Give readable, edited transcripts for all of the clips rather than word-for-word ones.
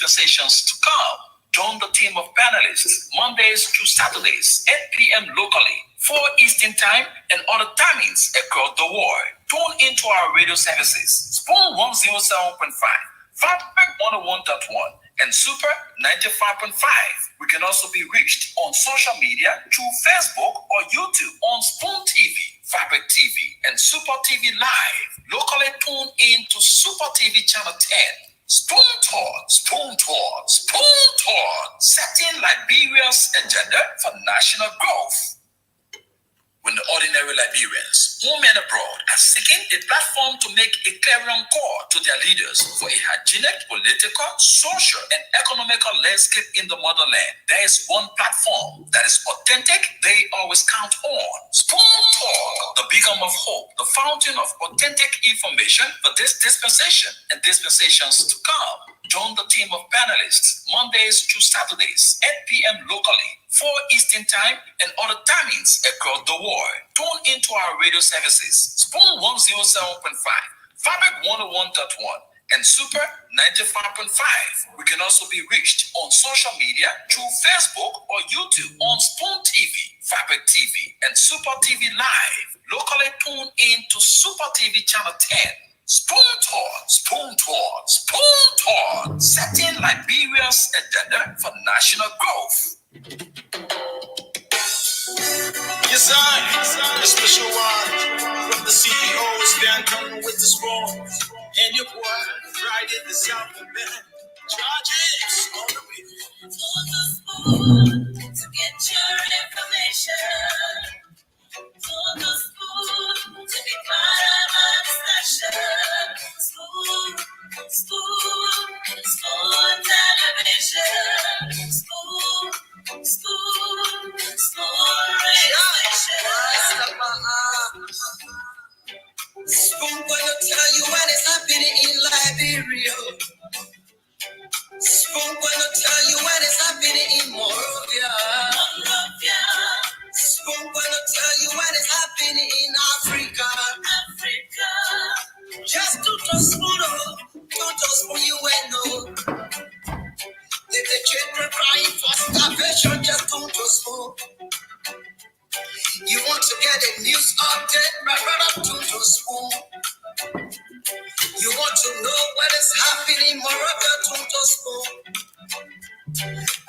Sessions to come. Join the team of panelists Mondays to Saturdays, 8 p.m. locally, 4 Eastern Time, and other timings across the world. Tune into our radio services, Spoon 107.5, Fabric 101.1, and Super 95.5. We can also be reached on social media through Facebook or YouTube on Spoon TV, Fabric TV, and Super TV Live. Locally tune in to Super TV Channel 10. Spoon Talk, Spoon Talk, Spoon Talk, setting Liberia's agenda for national growth. When the ordinary Liberians, home and abroad, are seeking a platform to make a clarion call to their leaders for a hygienic political, social, and economical landscape in the motherland, there is one platform that is authentic, they always count on. Spoon Talk, the beacon of hope, the fountain of authentic information for this dispensation and dispensations to come. Join the team of panelists Mondays to Saturdays, 8 p.m. locally, 4 Eastern Time, and other timings across the world. Tune into our radio services, Spoon 107.5, Fabric 101.1, and Super 95.5. We can also be reached on social media through Facebook or YouTube on Spoon TV, Fabric TV, and Super TV Live. Locally tune in to Super TV Channel 10. Spoon Talk, Spoon Talk, Spoon Talk, setting Liberia's agenda for national growth. Yes, a special one from the CEOs, Dan coming with the spoon. And your boy, Friday the South man. Charges on the way. For the spoon to get your information. For the spoon to be part of our discussion. Spoon, spoon, spoon television. Spoon, spoon, spoon radio. Spoon gonna tell you what is happening in Liberia. Spoon gonna tell you what is happening in Monrovia. Spoon gonna tell you what is happening in Africa. Just to spoon you will know. If the children crying for starvation, just to spoon. You want to get a news update, my brother, to spoon. You want to know what is happening in Morocco, to spoon.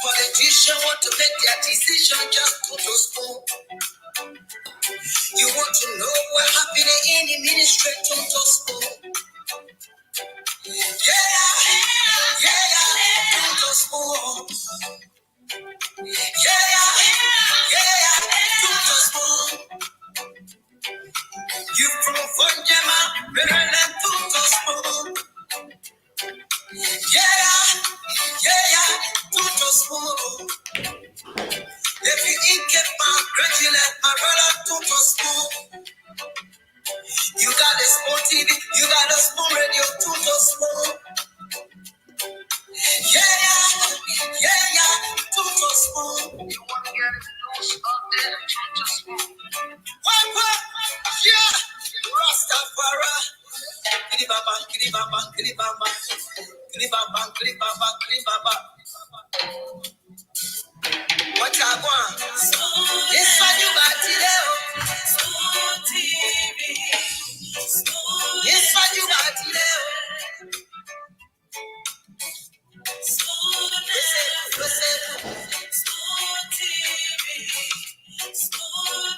Politicians want to make their decision, just to spoon. You want to know what happening in the ministry, to spoon. Yeah, to spoon. Yeah, to spoon. You from Fonjema, Maryland, to spoon. Yeah, to spoon. If you eat get my graduate, my brother, to spoon. You got the spoon TV, you got the spoon radio, to spoon. Yeah, to spoon. You want to get the news update, to spoon. What? Yeah, Rastafari. Kilibaba. What I want? This one you got today. Spoon TV. This one you got today. Spoon TV. Spoon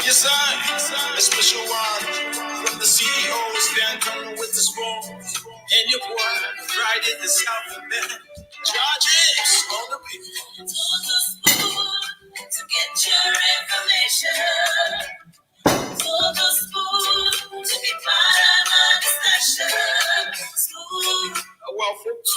Yes, a special one from the CEOs, Dan coming with the spoon. And your Right in the South of man. Charges on the people. To the school to get your information. To the school to be part of our discussion. School. Well, folks.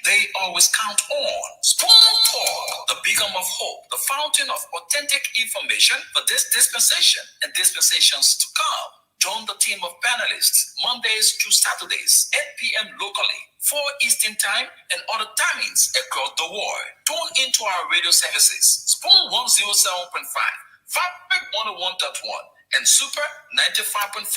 They always count on Spoon Talk, the beacon of hope, the fountain of authentic information for this dispensation and dispensations to come. Join the team of panelists Mondays to Saturdays, 8 p.m. locally, 4 Eastern Time, and other timings across the world. Tune into our radio services, Spoon 107.5, Fabric 101.1, and Super 95.5.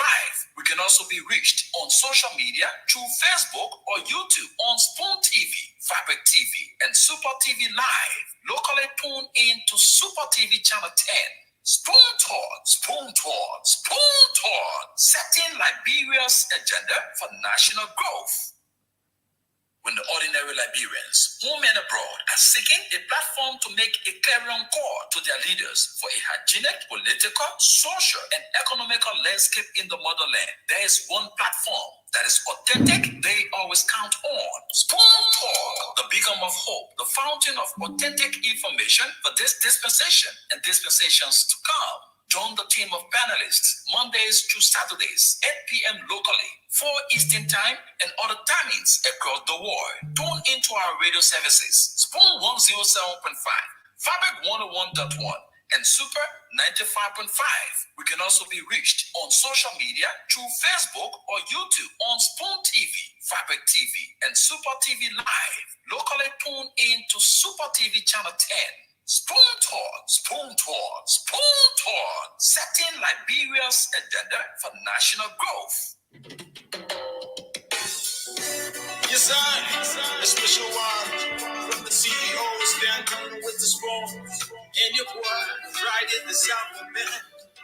We can also be reached on social media through Facebook or YouTube on Spoon TV, Fabric TV, and Super TV Live. Locally tune in to Super TV Channel 10. Spoon Talk, Spoon Talk, Spoon Talk, setting Liberia's agenda for national growth. When the ordinary Liberians, home and abroad, are seeking a platform to make a clarion call to their leaders for a hygienic, political, social, and economical landscape in the motherland, there is one platform that is authentic. They always count on Spoon Talk, the beacon of hope, the fountain of authentic information for this dispensation and dispensations to come. Join the team of panelists Mondays to Saturdays, 8 p.m. locally, 4 Eastern Time, and other timings across the world. Tune into our radio services, Spoon 107.5, Fabric 101.1, and Super 95.5. We can also be reached on social media through Facebook or YouTube on Spoon TV, Fabric TV, and Super TV Live. Locally tune in to Super TV Channel 10. Spoon Talk, Spoon Talk, Spoon Talk, setting Liberia's agenda for national growth. Yes, sir. A special one from the CEOs down with the spoon. And your boy, right in the South of man.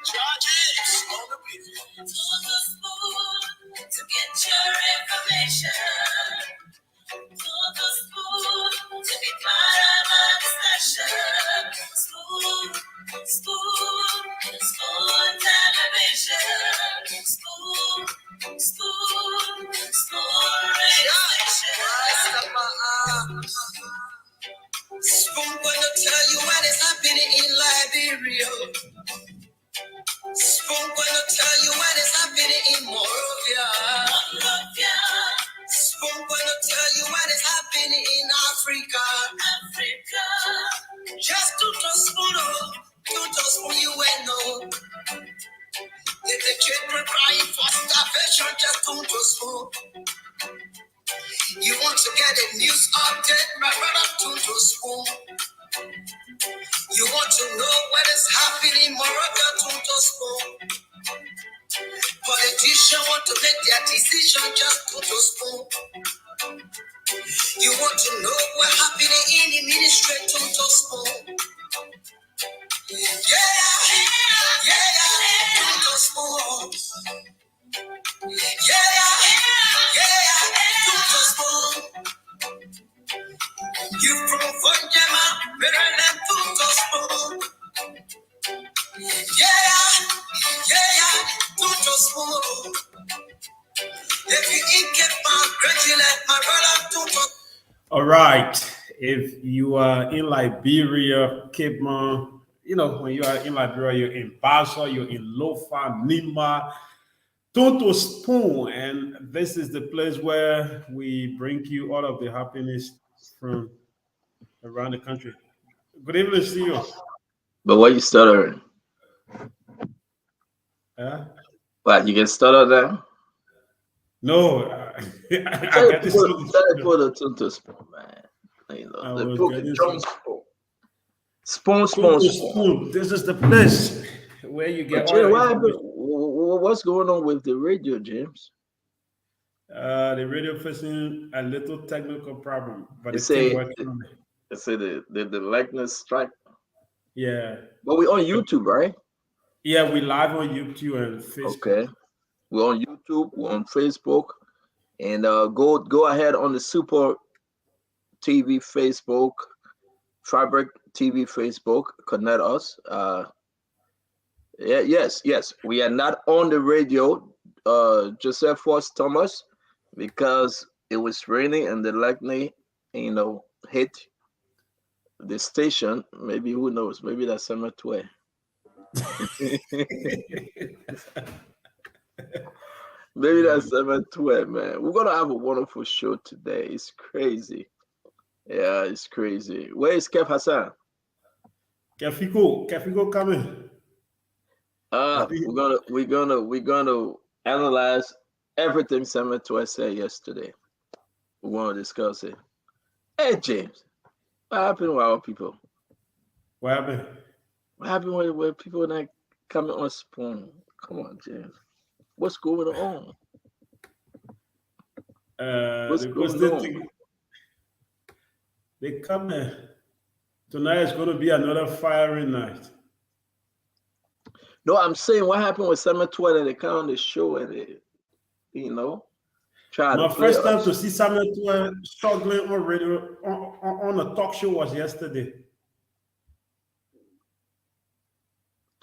Charges on the people. To the spoon to get your information. To the school to be part of our discussion. School, television. School regulation. Spoon gonna tell you what is happening in Liberia. Spoon gonna tell you what is happening in Monrovia. Spoon gonna tell you what is happening in Africa. Just to spoon you and know. If the children crying for starvation, just to spoon. You want to get a news update, my brother, to spoon. You want to know what is happening in Morocco, to spoon. Politicians want to make their decision, just to spoon. You want to know what's happening in the ministry, to spoon. Yeah, to spoon. Yeah, to spoon. You from Fonjama, better than to spoon. Yeah, to spoon. If you eat get my congratulate my brother to. All right. If you are in Liberia, Cape Mon, when you are in Liberia, you're in Basel, you're in Lofa, Nima, Tonto Spoon, and this is the place where we bring you all of the happiness from around the country. Good evening, CEO. But why you stuttering? What, you get stuttered there? No, I got this. Put a Tonto Spoon, man. Spoon. This is the place where you get what's going on with the radio, James? The radio facing a little technical problem, but it's working on it. They say the likeness strike. Yeah. But we're on YouTube, right? Yeah, we live on YouTube and Facebook. Okay. We're on YouTube, we're on Facebook. And go ahead on the Super TV Facebook, Fabric TV Facebook, connect us. Yes. We are not on the radio. Josephus Thomas, because it was raining and the lightning, hit the station. Maybe, who knows? Maybe that's summer 12. Maybe that's 712, man. We're gonna have a wonderful show today. It's crazy. Yeah, it's crazy. Where is Kev Hassan? Kefico coming. We're gonna analyze everything 712 said yesterday. We want to discuss it. Hey James, what happened with our people? What happened? What happened with people not coming on Spoon? Come on, James. What's going on? What's Because going on? they come tonight is going to be another fiery night. No, I'm saying what happened with 712 and they come on the show and they, try My to play first time us. to see Samuel struggling on radio on a talk show was yesterday.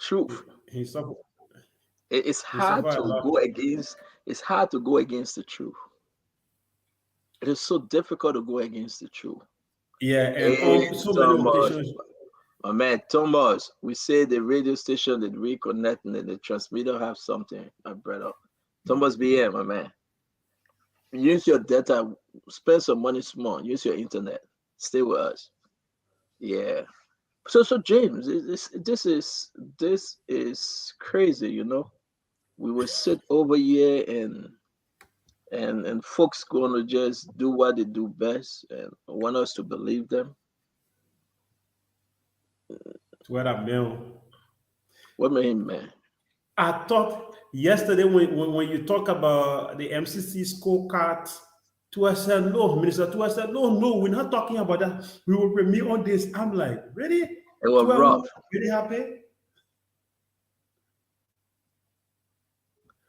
Truth. He suffered. It's He hard suffered a to lot. go against. It's hard to go against the truth. It is so difficult to go against the truth. Yeah, and Hey, on so many occasions. My man Thomas, we say the radio station that reconnect and the transmitter have something, my brother. Thomas BM, my man. Use your data, spend some money small, use your internet, stay with us. Yeah. So James, this is crazy, We will sit over here and folks gonna just do what they do best and want us to believe them. What I mean. What made him man? I thought yesterday when you talk about the MCC scorecard, I said, no, Minister, I said, no, we're not talking about that. We will premiere on this. I'm like, really? It was rough. Really happy?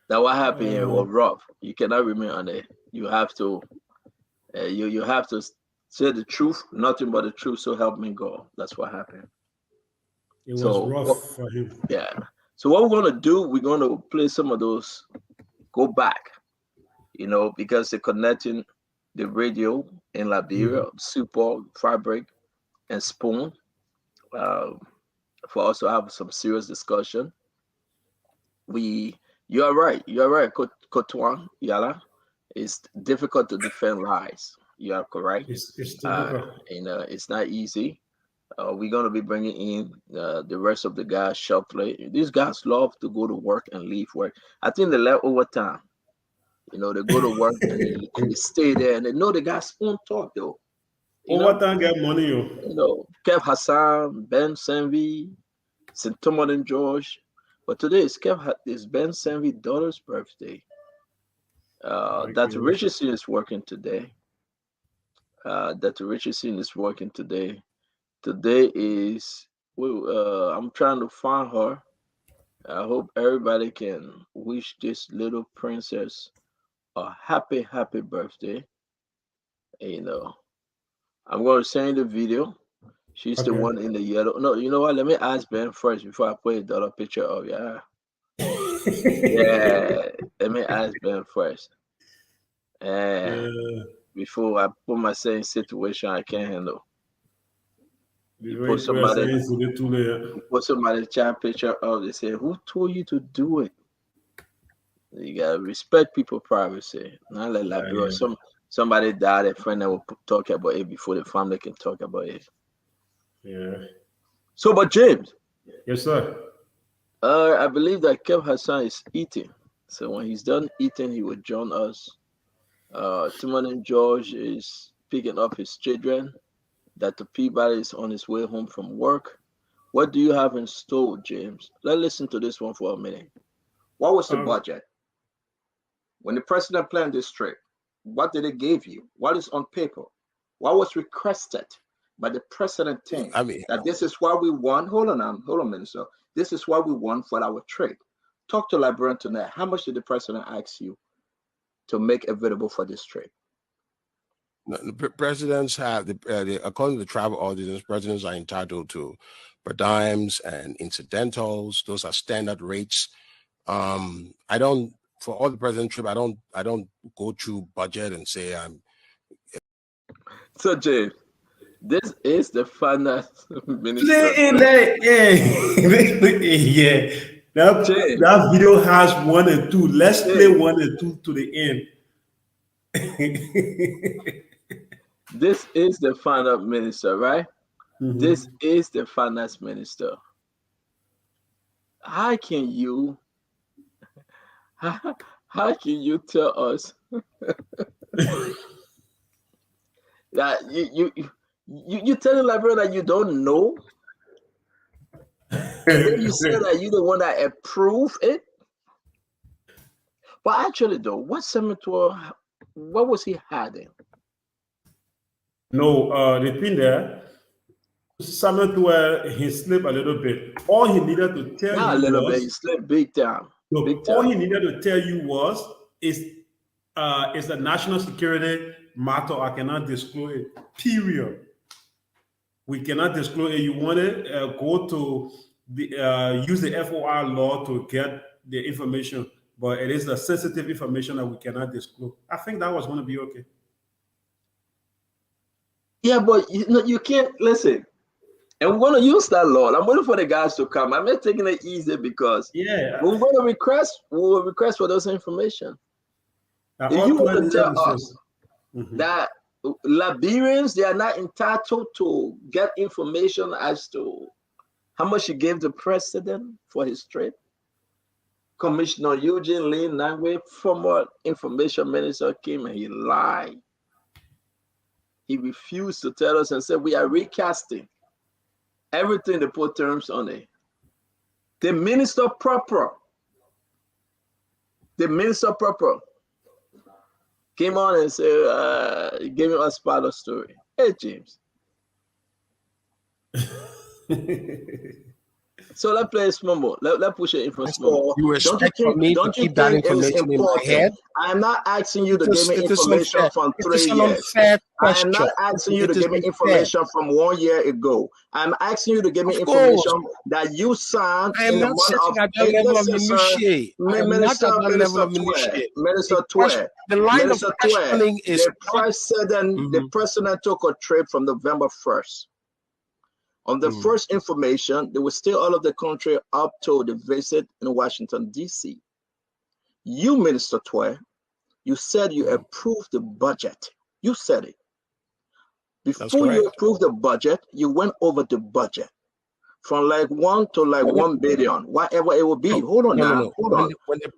Now what happened here was rough. You cannot remain on it. You have to you have to say the truth, nothing but the truth, so help me God. That's what happened. It was rough for him. Yeah. So what we're gonna do, we're gonna play some of those, go back, because they're connecting the radio in Liberia, Super, Fabric, and Spoon, for us to have some serious discussion. You are right, Kotuan Yala. It's difficult to defend lies. You are correct. It's difficult. It's not easy. We're going to be bringing in the rest of the guys shortly. These guys love to go to work and leave work. I think they left overtime. They go to work and they stay there and they know the guys won't talk though. Overtime get money, Kev Hassan, Ben Senvi, St. Thomas and George. But today is Ben Senvi's daughter's birthday. Dr. Richardson is working today. Dr. Richardson is working today. Today is, I'm trying to find her. I hope everybody can wish this little princess a happy birthday. I'm going to send you the video. She's the one in the yellow. No, you know what? Let me ask Ben first before I put a dollar picture of you. Yeah, let me ask Ben first. Before I put myself in a situation I can't handle. You put somebody chat picture of, they say, who told you to do it? You gotta respect people's privacy. Not like somebody died, a friend that will talk about it before the family can talk about it. Yeah. So, but James. Yes, sir. I believe that Kev Hassan is eating. So when he's done eating, he will join us. Timon and George is picking up his children. Dr. Peabody is on his way home from work. What do you have in store, James? Let's listen to this one for a minute. What was the budget? When the president planned this trip, what did they give you? What is on paper? What was requested by the president team? That this is what we want. Hold on, Minister. This is what we want for our trip. Talk to Liberian tonight. How much did the president ask you to make available for this trip? The presidents have, according to the travel ordinance, presidents are entitled to per diems and incidentals. Those are standard rates. I don't for all the president trip, I don't go through budget and say I'm. So James, this is the finance minister. Yeah. That video has 1 and 2. Let's play 1 and 2 to the end. This is the finance minister, right? This is the finance minister. How can you tell us that you telling Liberia that you don't know? And then you say that you're the one that approved it? But actually though, what was he hiding? No, the thing there, Samuel, he slept a little bit. All he needed to tell Not you a little was, bit, he slept big time. No, Big all time. he needed to tell you was, it's a national security matter. I cannot disclose it. Period. We cannot disclose it. You want to go to the use the FOR law to get the information, but it is a sensitive information that we cannot disclose. I think that was going to be okay. Yeah, but you can't listen. And we're going to use that law. I'm waiting for the guys to come. I'm not taking it easy because we're going to request. We will request for those information. If you want to tell us that Liberians, they are not entitled to get information as to how much he gave the president for his trip. Commissioner Eugene Lee Nangwe, former information minister, came and he lied. He refused to tell us and said, we are recasting everything they put terms on it. The minister proper came on and said, gave us part of the story. Hey, James. So let's play a small more. Let's push it in for small. You expect me to keep that information in my head? I'm not asking you to give me information from 3 years. I am not asking you to give me information from 1 year ago. I'm asking you to give me information that you signed in the month of Minister Twe. The line of questioning is the president took a trip from November 1st. On the first information, they were still all of the country up to the visit in Washington, D.C. You, Minister Twe, you said you approved the budget. You said it. Before you approved the budget, you went over the budget from like 1 to like 1 billion, whatever it will be. Hold on now. Hold on.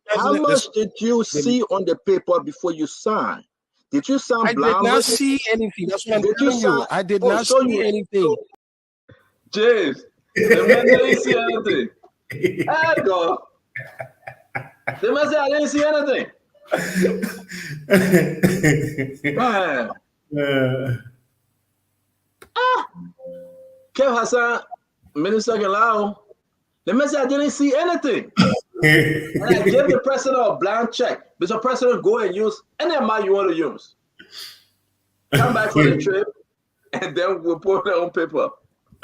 How much did you see on the paper before you signed? Did you sign I did not see anything. That's what I'm telling you. I did not see anything. James, the man didn't see anything. I go. The man said I didn't see anything. Man. Kev Hassan, Minister Galao, the man said I didn't see anything. And I gave the president a blank check. Mr. President, go and use any amount you want to use. Come back for the trip, and then we'll put it on paper.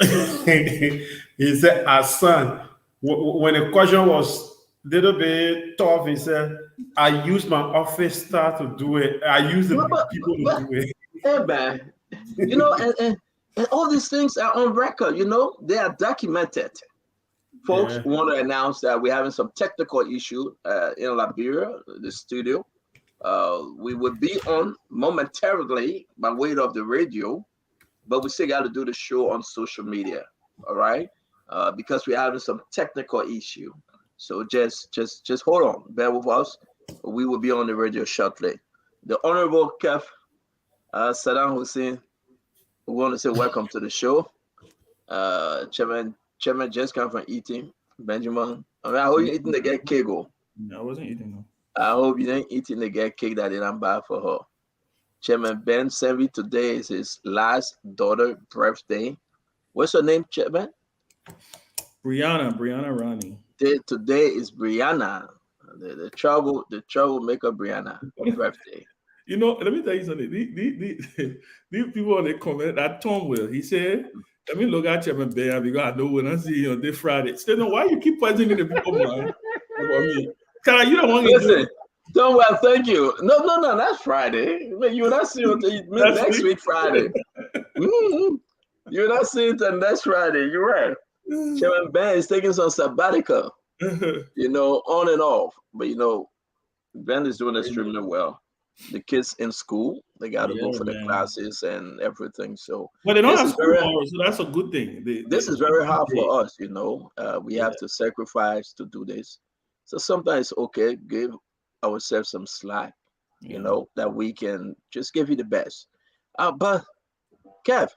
He said, Hassan, when the question was a little bit tough, he said, I used my office staff to do it. I used the people to do it. Hey, man, you know, and all these things are on record, you know, they are documented. Folks want to announce that we're having some technical issue in Liberia, the studio. We will be on momentarily by way of the radio, but we still got to do the show on social media, all right? Because we're having some technical issue. So just hold on, bear with us. We will be on the radio shortly. The Honorable Kef Saddam Hussein, we want to say welcome to the show. Chairman just come from eating. Benjamin, I hope you're eating the get cake. No, I wasn't eating no. I hope you didn't eat the get cake that they didn't buy for her. Chairman Ben Senvi, today is his last daughter birthday. What's her name, Chairman? Brianna Ronnie. Today is Brianna, the troublemaker Brianna birthday. You know, let me tell you something. These people on the comment, that Tom Will, he said, let me look at Chairman Ben because I know when I see you on this Friday. Still, why you keep pointing in the people's mind about me? Because you don't want to listen. Don't well, thank you. No, that's Friday. You're not seeing it next week Friday. Mm-hmm. You're not seeing it next Friday. You're right. Chairman Ben is taking some sabbatical, on and off. But Ben is doing extremely well. The kids in school, they got to go for the classes and everything. So, but they don't have school tomorrow, so that's a good thing. This is very hard for us, We have to sacrifice to do this. So sometimes, okay, give ourselves some slack, that we can just give you the best. But Kev,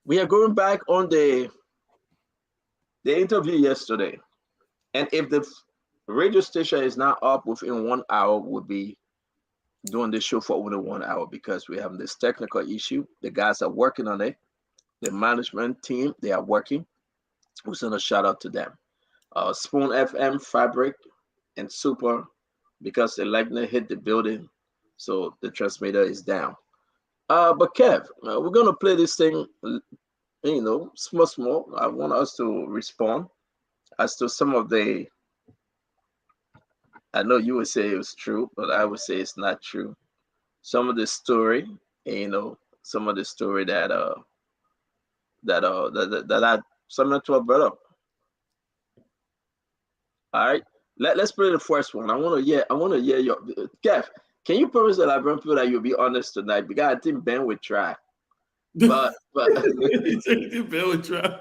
we are going back on the interview yesterday, and if the radio station is not up within 1 hour, we'll be doing this show for only 1 hour because we have this technical issue. The guys are working on it. The management team, they are working. We send a shout out to them. Spoon FM, Fabric, and Super, because the lightning hit the building, so the transmitter is down. But Kev, we're gonna play this thing, small. I want us to respond as to some of the. I know you would say it was true, but I would say it's not true. Some of the story, some of the story that I similar to a brother. All right, let's play the first one. I want to hear your Kev. Can you promise the Liberian people that you'll be honest tonight? Because I think Ben would try. But Ben would try.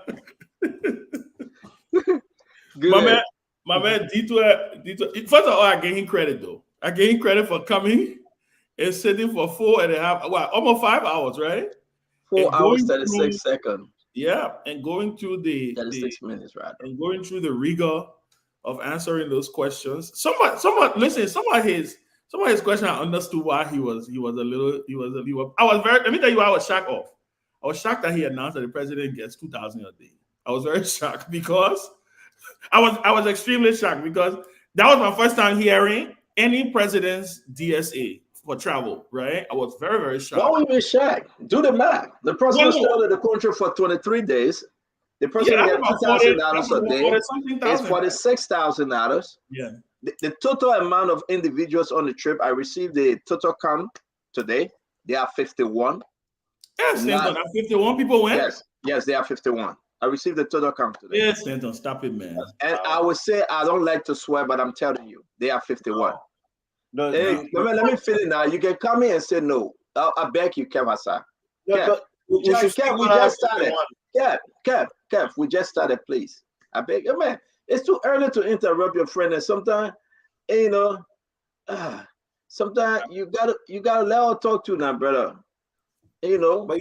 My man, D2. First of all, I gave him credit though. I gave him credit for coming and sitting for 4.5, almost 5 hours, right? 4 hours, 36 seconds. Yeah, and going through the 36 minutes, right? And going through the rigor of answering those questions. Listen, some of his questions I understood why he was a little. I was very. Let me tell you, I was shocked off. I was shocked that he announced that the president gets 2,000 a day. I was very shocked because I was extremely shocked because that was my first time hearing any president's DSA for travel, right? I was very, very shocked. Why were you be shocked? Do the math. The president stayed in the country for 23 days. The president gets $2,000 a day. It's $46,000. Yeah. The total amount of individuals on the trip, I received the total count today. They are 51. Yes, Stanton, 51 people went? Yes, they are 51. I received the total count today. Yes, Stanton, stop it, man. And I would say I don't like to swear, but I'm telling you, they are 51. Let me finish now. You can come in and say no. I beg you, Kevasa. Kev, we just started. Kev, we just started, please. I beg you, man. It's too early to interrupt your friend, and sometimes, sometimes you gotta let her talk to now, brother. But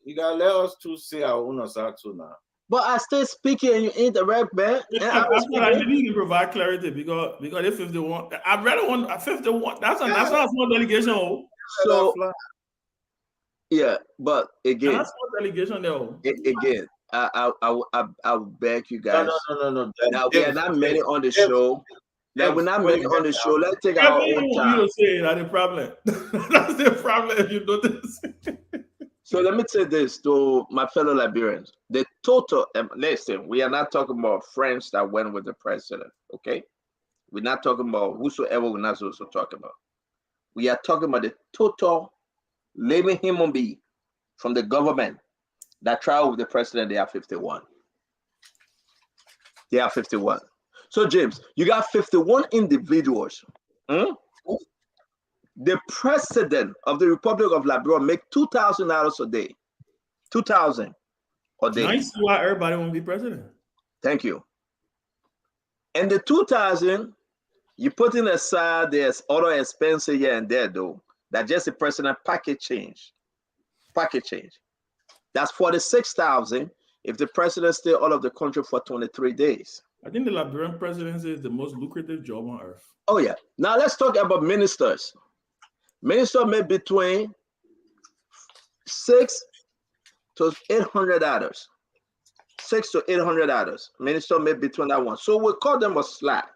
you gotta let us to say our own side too now. But I still speaking and you interrupt, man. I need to provide clarity because if 51, I'd rather want 51. That's not a small delegation. So yeah, but again, that's not delegation there. Again, I beg you guys. No. Now we are not many on the show. We're not many on the show. Let's take our own time. You say that's the problem. That's the problem if you notice. So let me say this to my fellow Liberians. The total, listen, we are not talking about friends that went with the president, okay? We're not talking about whosoever we're not supposed to talk about. We are talking about the total living human being from the government that traveled with the president. They are 51. They are 51. So James, you got 51 individuals. The president of the Republic of Liberia make $2,000 a day. $2,000 a day. I see why everybody won't be president. Thank you. And the 2,000, you put in aside, there's other expenses here and there, though. That just the president package change. Package change. That's 46,000 if the president stay out of the country for 23 days. I think the Liberian presidency is the most lucrative job on earth. Oh yeah. Now let's talk about ministers. Minister make between $600 to $800. $600 to $800. Minister make between that one. So we call them a slack.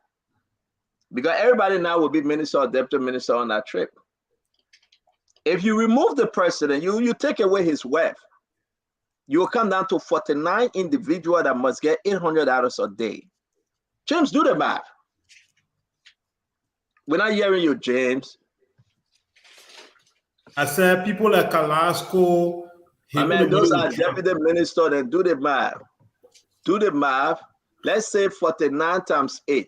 Because everybody now will be minister or deputy minister on that trip. If you remove the president, you take away his wealth, you will come down to 49 individuals that must get $800 a day. James, do the math. We're not hearing you, James. I said people like Carrasco. I mean, those are deputy ministers that do the math. Do the math. Let's say 49 times 8.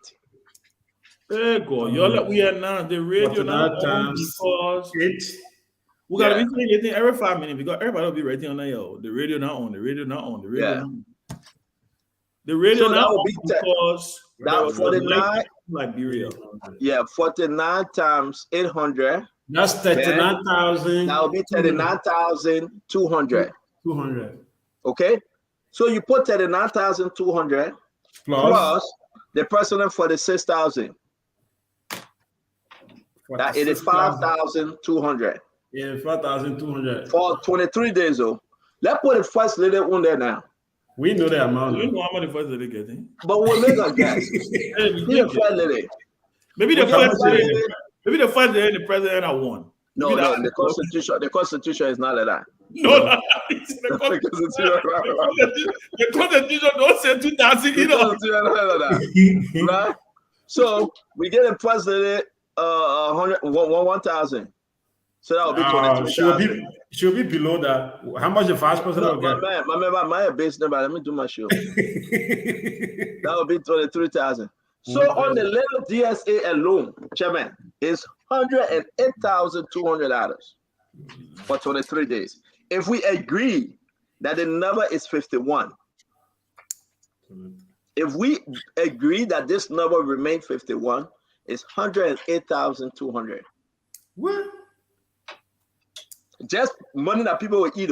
There you go. Y'all, we are now the radio now times because 8. we gotta be saying every 5 minutes because everybody will be writing on that. Yo, the radio now on. The radio now on. The radio now on. The radio so now that will on be because that 49. Liberia. Yeah, 49 times 800. That's 39,000. That will be 39,200. 200. Okay, so you put 39,200 plus the president 46,000. That 85,200. 85,200 for 23 days. Oh, let's put the first lady on there now. We know the amount. We know how much the first lady getting. But we'll make a guess. The first lady. Maybe the first lady. Maybe the first lady and the president are one. No, the constitution is not like that. No, the constitution don't say 2,000 either. Right? So we get a first lady 1,000. So that will be 23,000. She'll be below that. How much the vice president will get? My base number. Let me do my show. That will be 23,000. So on the little DSA alone, Chairman, is $108,200 for 23 days. If we agree that the number is 51, if we agree that this number remains 51, it's $108,200. What? Just money that people will eat.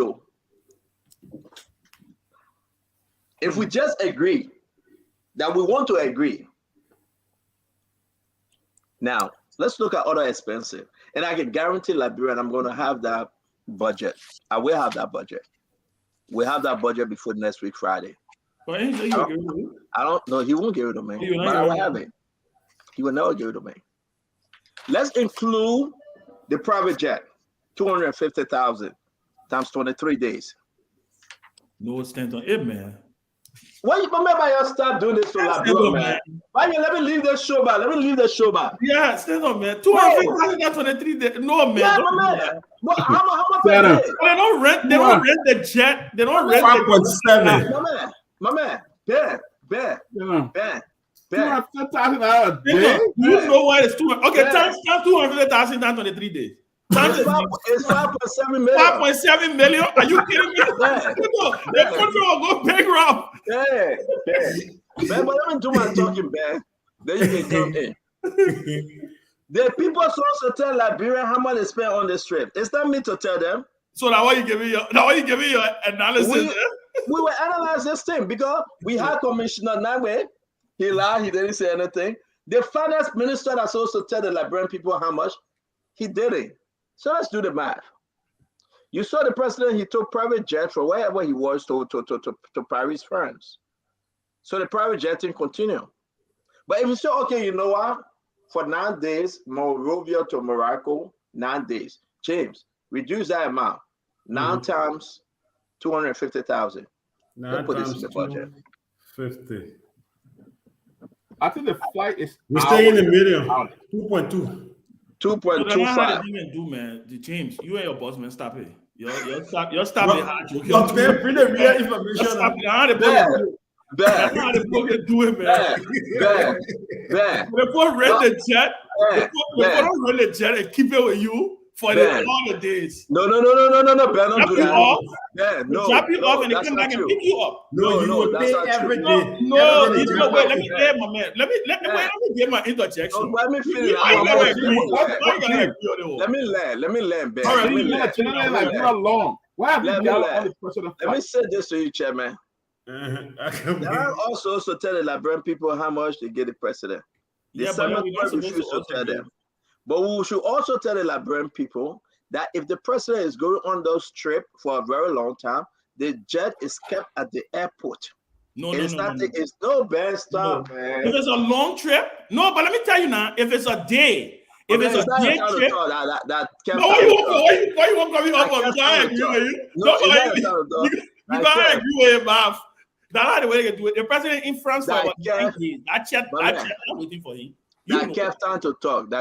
If we just agree that we want to agree. Now, let's look at other expenses. And I can guarantee Liberian, I'm going to have that budget. I will have that budget. We'll have that budget before next week, Friday. I don't know. He won't give it to me. But I will have it. He will never give it to me. Let's include the private jet. 250,000 times 23 days. No stand on it, man. Why you remember you start doing this to Liberian, man? Why you let me leave the show, man? Let me leave the show, man. Yeah, stand on, man. 250,000 times 23 days. No, man. Yeah, man. What, how much they don't rent the jet. They don't rent 5.7. My man. Ben. $250,000 a day? You know what it's 200. Okay, times 250,000 times 23 days. It's 5.7 million. 5.7 million? Are you kidding me? The country will go bankrupt. Ben, but let me do my talking, Ben. Then you can come in. The people supposed to tell Liberia how much they spend on this trip. It's not me to tell them. So now why you give me your analysis? We will analyze this thing because we had Commissioner Nagwe. He lied, he didn't say anything. The finance minister that's supposed to tell the Liberian people how much, he didn't. So let's do the math. You saw the president, he took private jet from wherever he was to Paris, France. So the private jet thing continue. But if you say, okay, you know what? For 9 days, Monrovia to Morocco, 9 days. James, reduce that amount. 9 times 250,000. 9 put times this in the budget. 50. I think the flight is. We're staying in the middle. 2.2. 2.25. Do, man. James, you and your boss, man, stop it. You're stop the hard joke. Bring the real information. That's how the book do it, man. Before rent the jet, before rent the jet and keep it with you for the holidays. No, Ben, don't do that. Drop you off and they come back and pick you up. No, you will pay every day. No, wait, let me get my man. Let me get my interjection. Let me finish. Let me learn, Ben. All right, let me say this to you, Chairman. There also to tell the Liberian people how much they get the president. We should tell them. But we should also tell the Liberian people that if the president is going on those trips for a very long time, the jet is kept at the airport. It's no, man. If it's a long trip, no, but let me tell you now, if it's a day, if it's a day trip, why you won't come up with you can't agree with him, Bob. That's not the way they can do it. The president in France for about 9 days. That chat, I'm waiting for him. You know. Kev time to talk.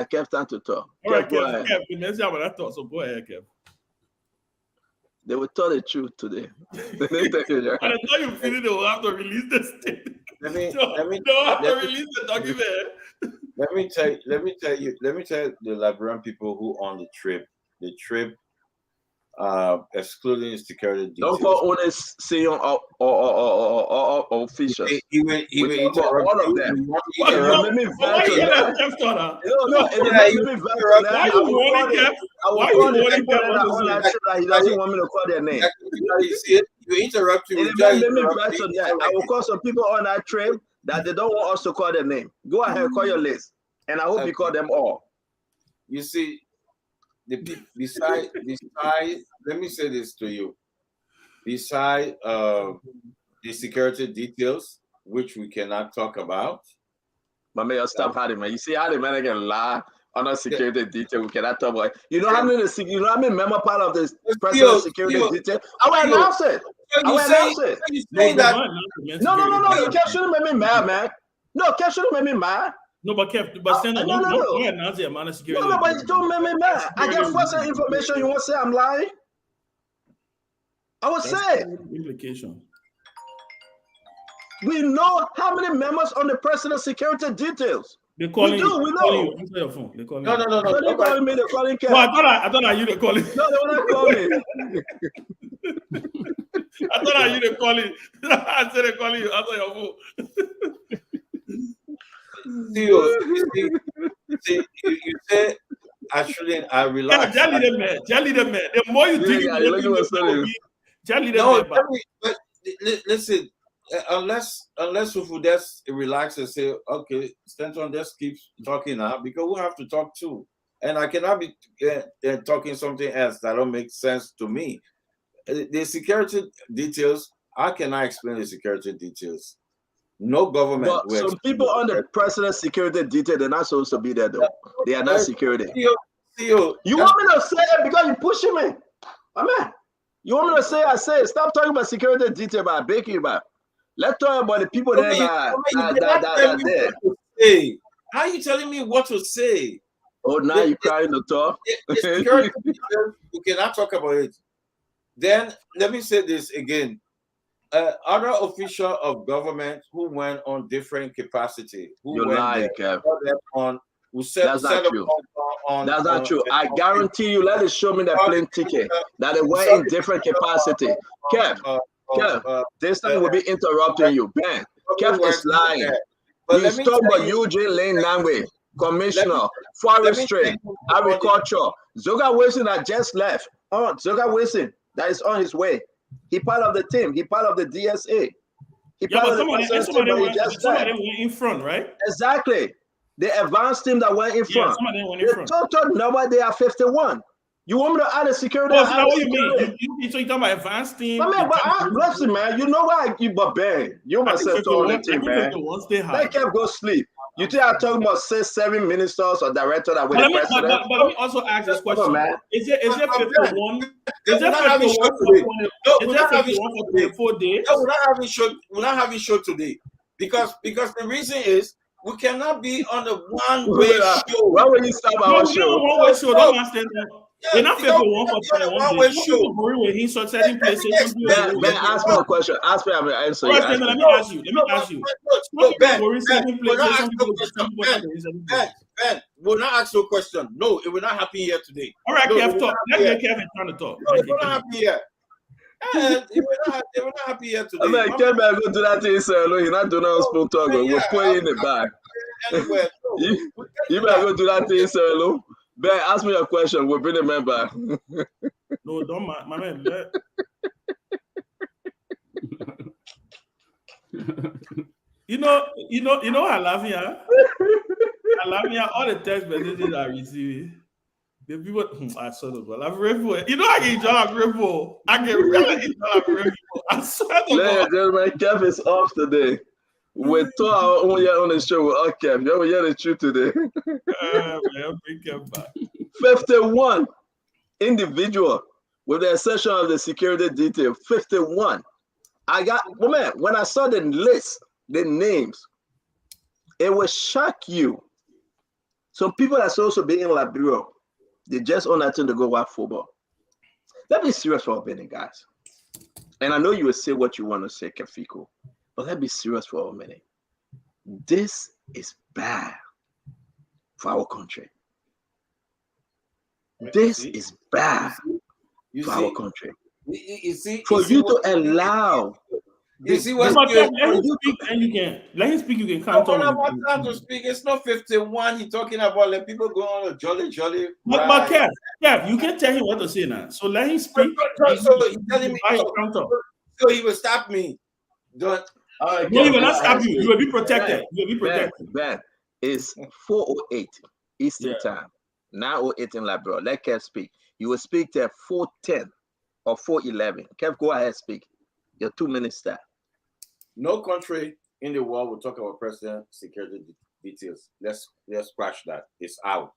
All right, Go Kev. ahead. Kev, let's see what I thought. So go ahead, Kev. They will tell the truth today. And I thought you feel they will have to release this thing. They'll have to release the document. Let me tell you the Liberian people who on the trip, excluding security details. Don't call on a senior or officials. He will interrupt all of them. Why you warning Kev? He doesn't want me to call their name. You see it? You interrupt him. Let me verse on that. I will call some people on that trip that they don't want us to call their name. Go ahead, call your list, and I hope you call them all. You see, beside. Let me say this to you. Beside the security details, which we cannot talk about. My man, stop hiding, man. You see how the man can lie on a security detail we cannot talk about. You know how many member part of this personal security detail? I will announce it. No. You can't shouldn't make me mad, man. No, Kev shouldn't make me mad. No, but Kev, but stand on. No, announce the amount of security. No, but you don't make me mad. I get false information. You want to say I'm lying? I will say it. Implication. We know how many members on the personal security details. They call we you. We know. Answer your phone. They call No. They're calling me. They're calling Kev. No, I thought you the calling. No, they were not calling. I thought you the calling. I said they're calling you. Answer your phone. You say I relax. Jelly them, man. The more you dig, listen. Unless we just relax and say, okay, Stanton just keeps talking now because we have to talk too, and I cannot be talking something else that don't make sense to me. The security details. How can I explain the security details? No government. But some people on the personal security detail, they're not supposed to be there though. They are not security. You want me to say it because you're pushing me? Amen. You want me to say I say it. Stop talking about security detail, but I beg you about. Let's talk about the people there that there. Hey, how are you telling me what to say? Oh, now you're crying to talk? Security details, we cannot talk about it. Then let me say this again. Other officials of government who went on different capacity. You're lying, Kev. That's not true. That's not true. I guarantee you, let it show me that plane ticket that they went in different capacity. Kev, this time will be interrupting you. Ben, Kev is lying. He's talking about Eugene Lane Nangwe, Commissioner, Forestry, Agriculture. Zoga Wilson that just left. Oh, Zoga Wilson that is on his way. He part of the team. He part of the DSA. He part of the somebody went in front, right? Exactly. The advanced team that went in front. Somebody went in front. The total number they are 51. You want me to add a security? Oh, so what you mean? So you talking about advanced team? Listen, man. You know why but Ben, you myself told the team, man. They kept go sleep. You think I'm talking about 6-7 ministers or director that were the president? But let me also ask this question: Is it 51? Is it 51 for 24 days? No, we're not having show today because the reason is we cannot be on the one-way show. Why will you stop our show? One-way show. Don't understand that. We're not 51 for 21 days. Certain places. Ben, ask me a question. Ask me, I'm going to answer you. Let me ask you. Ben, we'll not ask no question. No, it will not happen here today. All right, Kev, talk. Let me get Kevin trying to talk. No, it will not happen here. It will not happen here today. I'm like, Kevin, I go do that thing, sir. He's not doing no spoon talk. We'll put it in the bag. You better go do that thing, sir. Ben, ask me a question. We'll bring the man back. No, don't, my man. You know, I love you. I love you. All the text messages I receive. The people, I saw them. Well, I'm grateful. You know, I get job grateful. I get really job grateful. I swear to God. Ladies and gentlemen, Kev is off today. We're 2 hours on the show with all Kev. You hear the truth today. Man, bring Kev back. 51 individual, with the exception of the security detail. 51. When I saw the list, the names, it will shock you Some people are supposed to be in Liberia. They just own nothing to go watch football. Let's be serious for a minute, guys. And I know you will say what you want to say, Kefiko, but let's be serious for a minute. This is bad for our country. This is bad for our country. For you to allow. You see what let him speak, and you can let him speak. You can count on. About time to speak. It's not 51. He's talking about like people go on a jolly. But Kev, you can tell him what to say now. So let him speak. So he's telling me. So he will stop me. Don't. No, he will not stop you. You will be protected. You will be protected. Ben, it's 4:08 Eastern Time. 9:08 in Liberia. Let Kev speak. You will speak till 4:10 or 4:11. Kev, go ahead, speak. Your 2 minutes start. No country in the world will talk about president security details. Let's scratch that. It's out.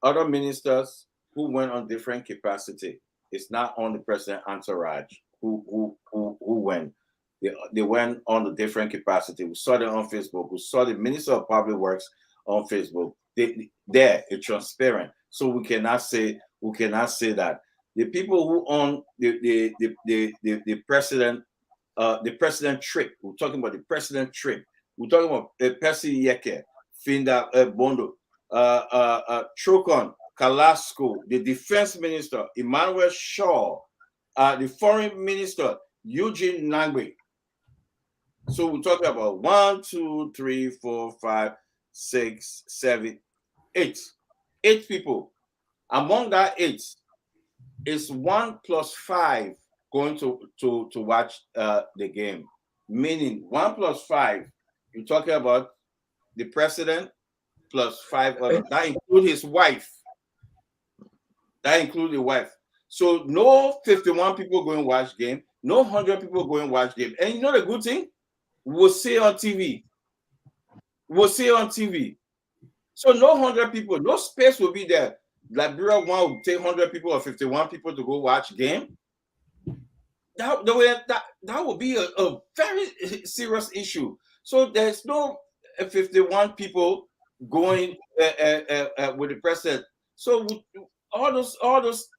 Other ministers who went on different capacity. It's not on the president entourage who went. They went on a different capacity. We saw them on Facebook. We saw the Minister of Public Works on Facebook. It's transparent. So we cannot say that. The people who own the president trip. We're talking about the president trip. We're talking about Percy Yeke, Finda Bondo, Trokon, Kalasco, the defense minister, Emmanuel Shaw, the foreign minister, Eugene Nangbe. So we're talking about 1, 2, 3, 4, 5, 6, 7, 8. 8 people. Among that 8, is 1 + 5 going to watch the game. Meaning 1 + 5, you're talking about the president plus 5 others. That includes his wife. That includes the wife. So no 51 people going to watch game, no 100 people going to watch game. And you know the good thing? We'll see on TV. We'll see on TV. So no 100 people, no space will be there. Liberia one will take 100 people or 51 people to go watch game. That would be a very serious issue. So there's no 51 people going with the president. So all those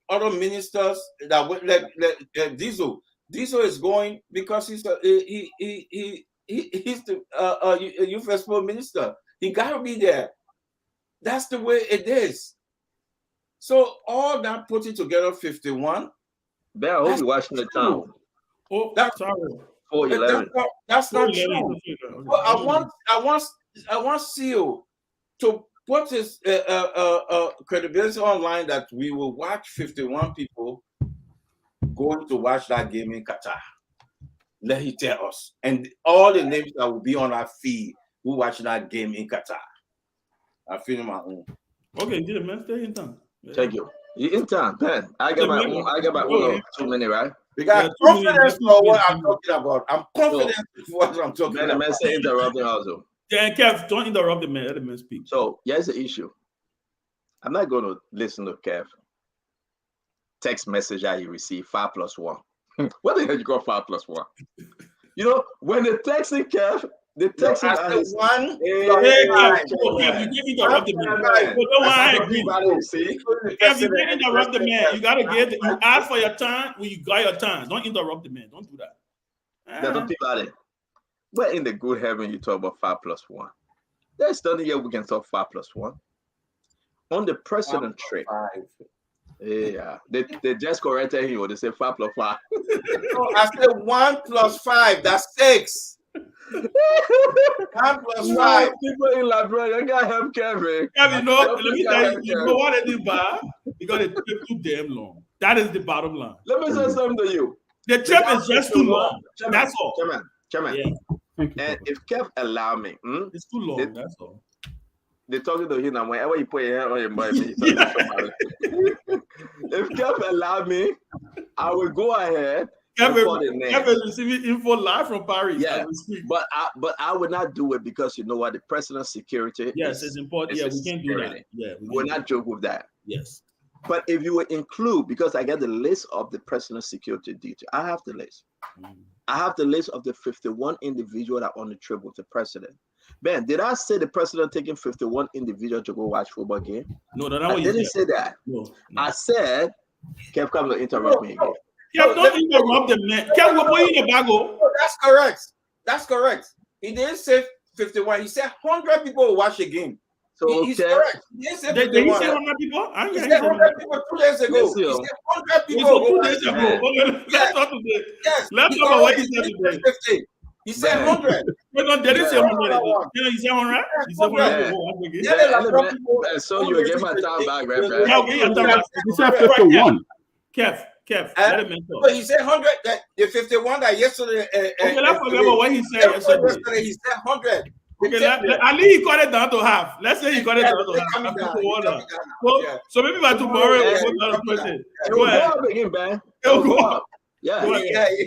other ministers that would like Diesel is going because he's the youth export minister. He gotta be there. That's the way it is. So all that put it together, 51. Ben, I hope you're watching the time. Oh, that's sorry. 4:11. That's not true. Well, I want CEO to put his credibility online that we will watch 51 people going to watch that game in Qatar. Let him tell us. And all the names that will be on our feed who watch that game in Qatar. I feel my own. Okay, did the man stay in time? Thank you. You in time, Ben. I got my own 2 minutes, right? Because confidence for what I'm talking about. I'm confident with what I'm talking about. The man say interrupting also. Yeah, Kev, don't interrupt the man. Let the man speak. So here's the issue. I'm not going to listen to Kev. Text message that he received 5 + 1. What the hell you got 5 + 1? You know, when they texting Kev, they texting one. Kev, you can't interrupt the man. Kev, you can't interrupt the man. You gotta you ask for your time when you got your time. Don't interrupt the man. Don't do that. There's no people out there. Where in the good heaven you talk about 5 + 1? There's nothing here we can talk 5 + 1. On the president trip. Yeah, they just corrected him. They say 5 + 5. No, I said 1 + 5. That's 6. 1 + 5. People in Liberia, you gotta help Kevin. Kevin, let me tell you, you know what it is, Bob? Because it took too damn long. That is the bottom line. Let me say something to you. The trip is just too long. That's all. Chairman. Yeah. And if Kev allow me, it's too long. That's all. They're talking to him now. Whenever you put your hand on your mind, if Kev allow me, I will go ahead. Kevin is receiving info live from Paris. Yeah, but I would not do it because you know what, the president's security. Yes, it's important. Yeah, we can't do that. Yeah, we're not joke with that. Yes. But if you would include, because I get the list of the president's security detail, I have the list. I have the list of the 51 individuals that are on the trip with the president. Ben, did I say the president taking 51 individuals to go watch football game? No, that's not I what you didn't said. say that. No. I said, Kev, come to interrupt me again. Kev, don't interrupt the man. Kev, we're putting in the bag. No, that's correct. That's correct. He didn't say 51. He said 100 people will watch the game. So, He's okay. correct. He didn't say Did 51. he say 100 people? I He ain't said 100 people 2 days ago. Yes, He yo. said 100 people So will 2 watch days the ago. game. Okay, let's talk today. Yes. Let's He talk about what correct. he said He today. said 50. He said Man. 100. Wait, no, did he say 100? Yeah. He said 100? He said 100. Man. So you get my time back, man. Yeah, okay, your time back. He said 51. Kev, let him So talk. he said 100. That the 51 that yesterday. Okay, let's forget about what he said yesterday. He said 100. Okay, at least he cut it down to half. Let's say he cut it down to half. So maybe by tomorrow we'll go down to 20. It will go up again, man. It will go up. Yeah.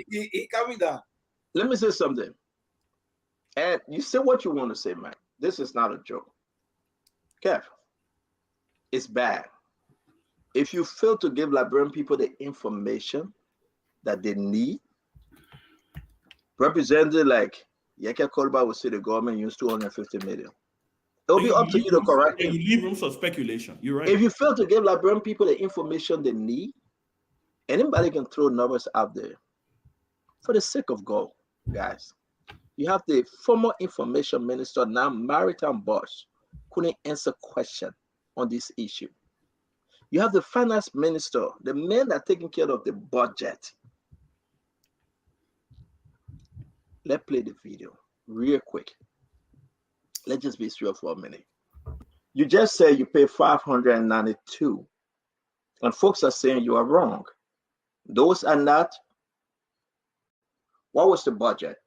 He coming down. Let me say something. And you say what you want to say, man. This is not a joke. Kev, it's bad. If you fail to give Liberian people the information that they need, representative like Yeke Kolba will say the government used 250 million. It'll be up to you to correct it. You leave room for speculation. You're right. If you fail to give Liberian people the information they need, anybody can throw numbers out there. For the sake of God, guys, you have the former information minister, now maritime boss, couldn't answer question on this issue. You have the finance minister, the men that are taking care of the budget. Let's play the video real quick. Let's just be straight for a minute. You just said you pay 592, and folks are saying you are wrong. Those are not. What was the budget?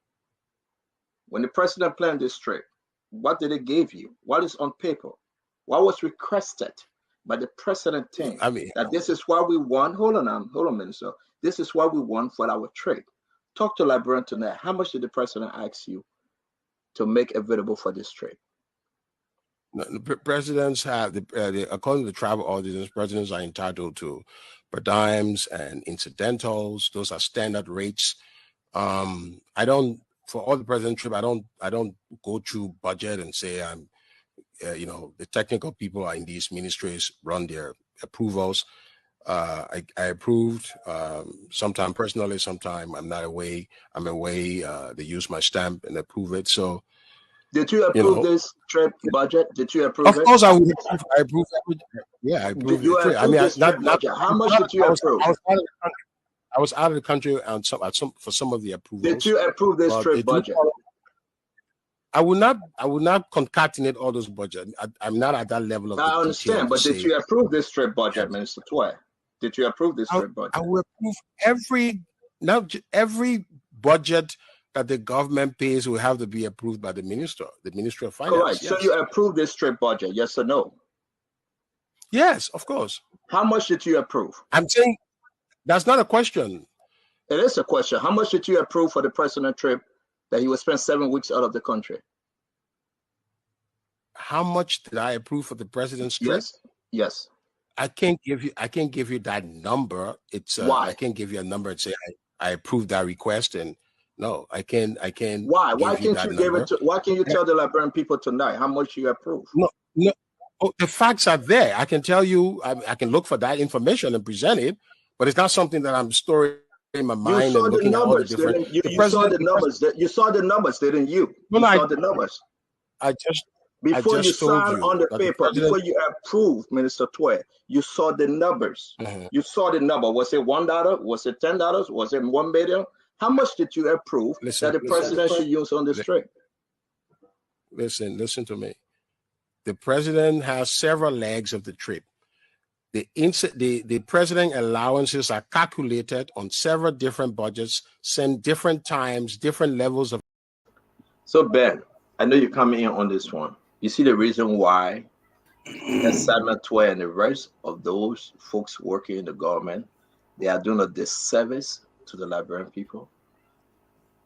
When the president planned this trip, what did it give you? What is on paper? What was requested by the president team? I mean, that this is what we want. Hold on, Minister. This is what we want for our trip. Talk to Liberian tonight. How much did the president ask you to make available for this trip? The presidents have, according to the travel ordinance, presidents are entitled to per dimes and incidentals. Those are standard rates. I don't, for all the president trip, I don't go through budget and say I'm, the technical people are in these ministries run their approvals. I approved sometime personally, sometime I'm not away. I'm away. They use my stamp and approve it. So, did you approve this trip budget? Did you approve it? Of course, I would. I approve. Yeah, I approve. Did you approve this trip budget? How much did you approve? I was out of the country on for some of the approvals. Did you approve this trip budget? I would not concatenate all those budgets. I'm not at that level of. I understand, but did you approve this trip budget, Minister Tway? Did you approve this trip budget? I will approve every budget that the government pays will have to be approved by the Ministry of Finance. Correct. Yes. So you approve this trip budget, yes or no? Yes, of course. How much did you approve? I'm saying that's not a question. It is a question. How much did you approve for the president trip that he would spend 7 weeks out of the country? How much did I approve for the president's trip? Yes. I can't give you that number. It's why? I can't give you a number and say I approved that request, and no, I can't. Why? Why can't you give it to? Why can't you tell the Liberian people tonight how much you approve? No. Oh, the facts are there. I can tell you. I can look for that information and present it, but it's not something that I'm storing in my mind and looking at all the different. You saw the numbers. You saw the numbers, didn't you? You saw the numbers. Before you signed on the paper, before you approved, Minister Tway, you saw the numbers. Mm-hmm. You saw the number. Was it $1? Was it $10? Was it 1 million? How much did you approve that the president should use on this trip? Listen to me. The president has several legs of the trip. The president allowances are calculated on several different budgets, send different times, different levels of. So Ben, I know you're coming in on this one. You see the reason why Simon Tway and the rest of those folks working in the government, they are doing a disservice to the Liberian people?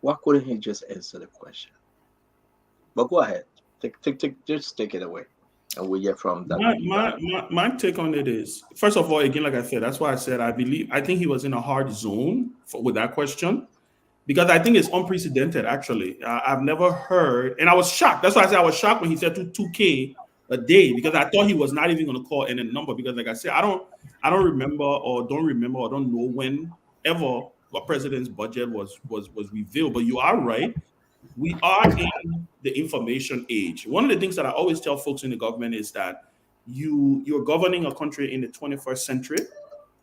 Why couldn't he just answer the question? But go ahead. Just take it away. And we'll hear from that. My take on it is, first of all, again, like I said, that's why I said I think he was in a hard zone with that question. because I think it's unprecedented. Actually, I've never heard, and I was shocked. That's why I said I was shocked when he said 2K a day, because I thought he was not even going to call any number. Because, like I said, I don't remember or don't know when ever a president's budget was revealed. But you are right. We are in the information age. One of the things that I always tell folks in the government is that you're governing a country in the 21st century.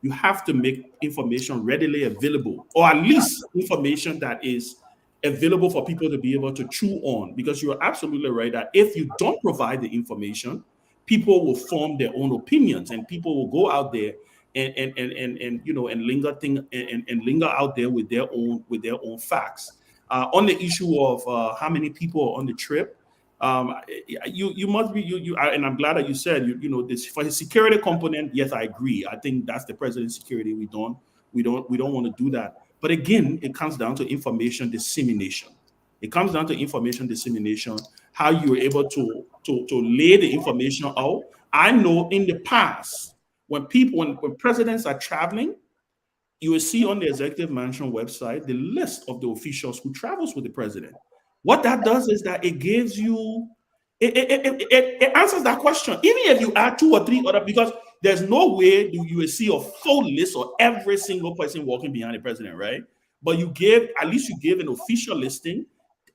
You have to make information readily available, or at least information that is available for people to be able to chew on. Because you're absolutely right that if you don't provide the information, people will form their own opinions, and people will go out there and linger out there with their own facts. On the issue of how many people are on the trip, you must be and I'm glad that you said this for his security component. Yes, I agree. I think that's the president's security. We don't want to do that. But again, it comes down to information dissemination. It comes down to information dissemination. How you are able to lay the information out. I know in the past when presidents are traveling, you will see on the executive mansion website the list of the officials who travels with the president. What that does is that it gives you, it answers that question. Even if you add 2 or 3 other, because there's no way you will see a full list of every single person walking behind the president, right? But you give, at least you give an official listing.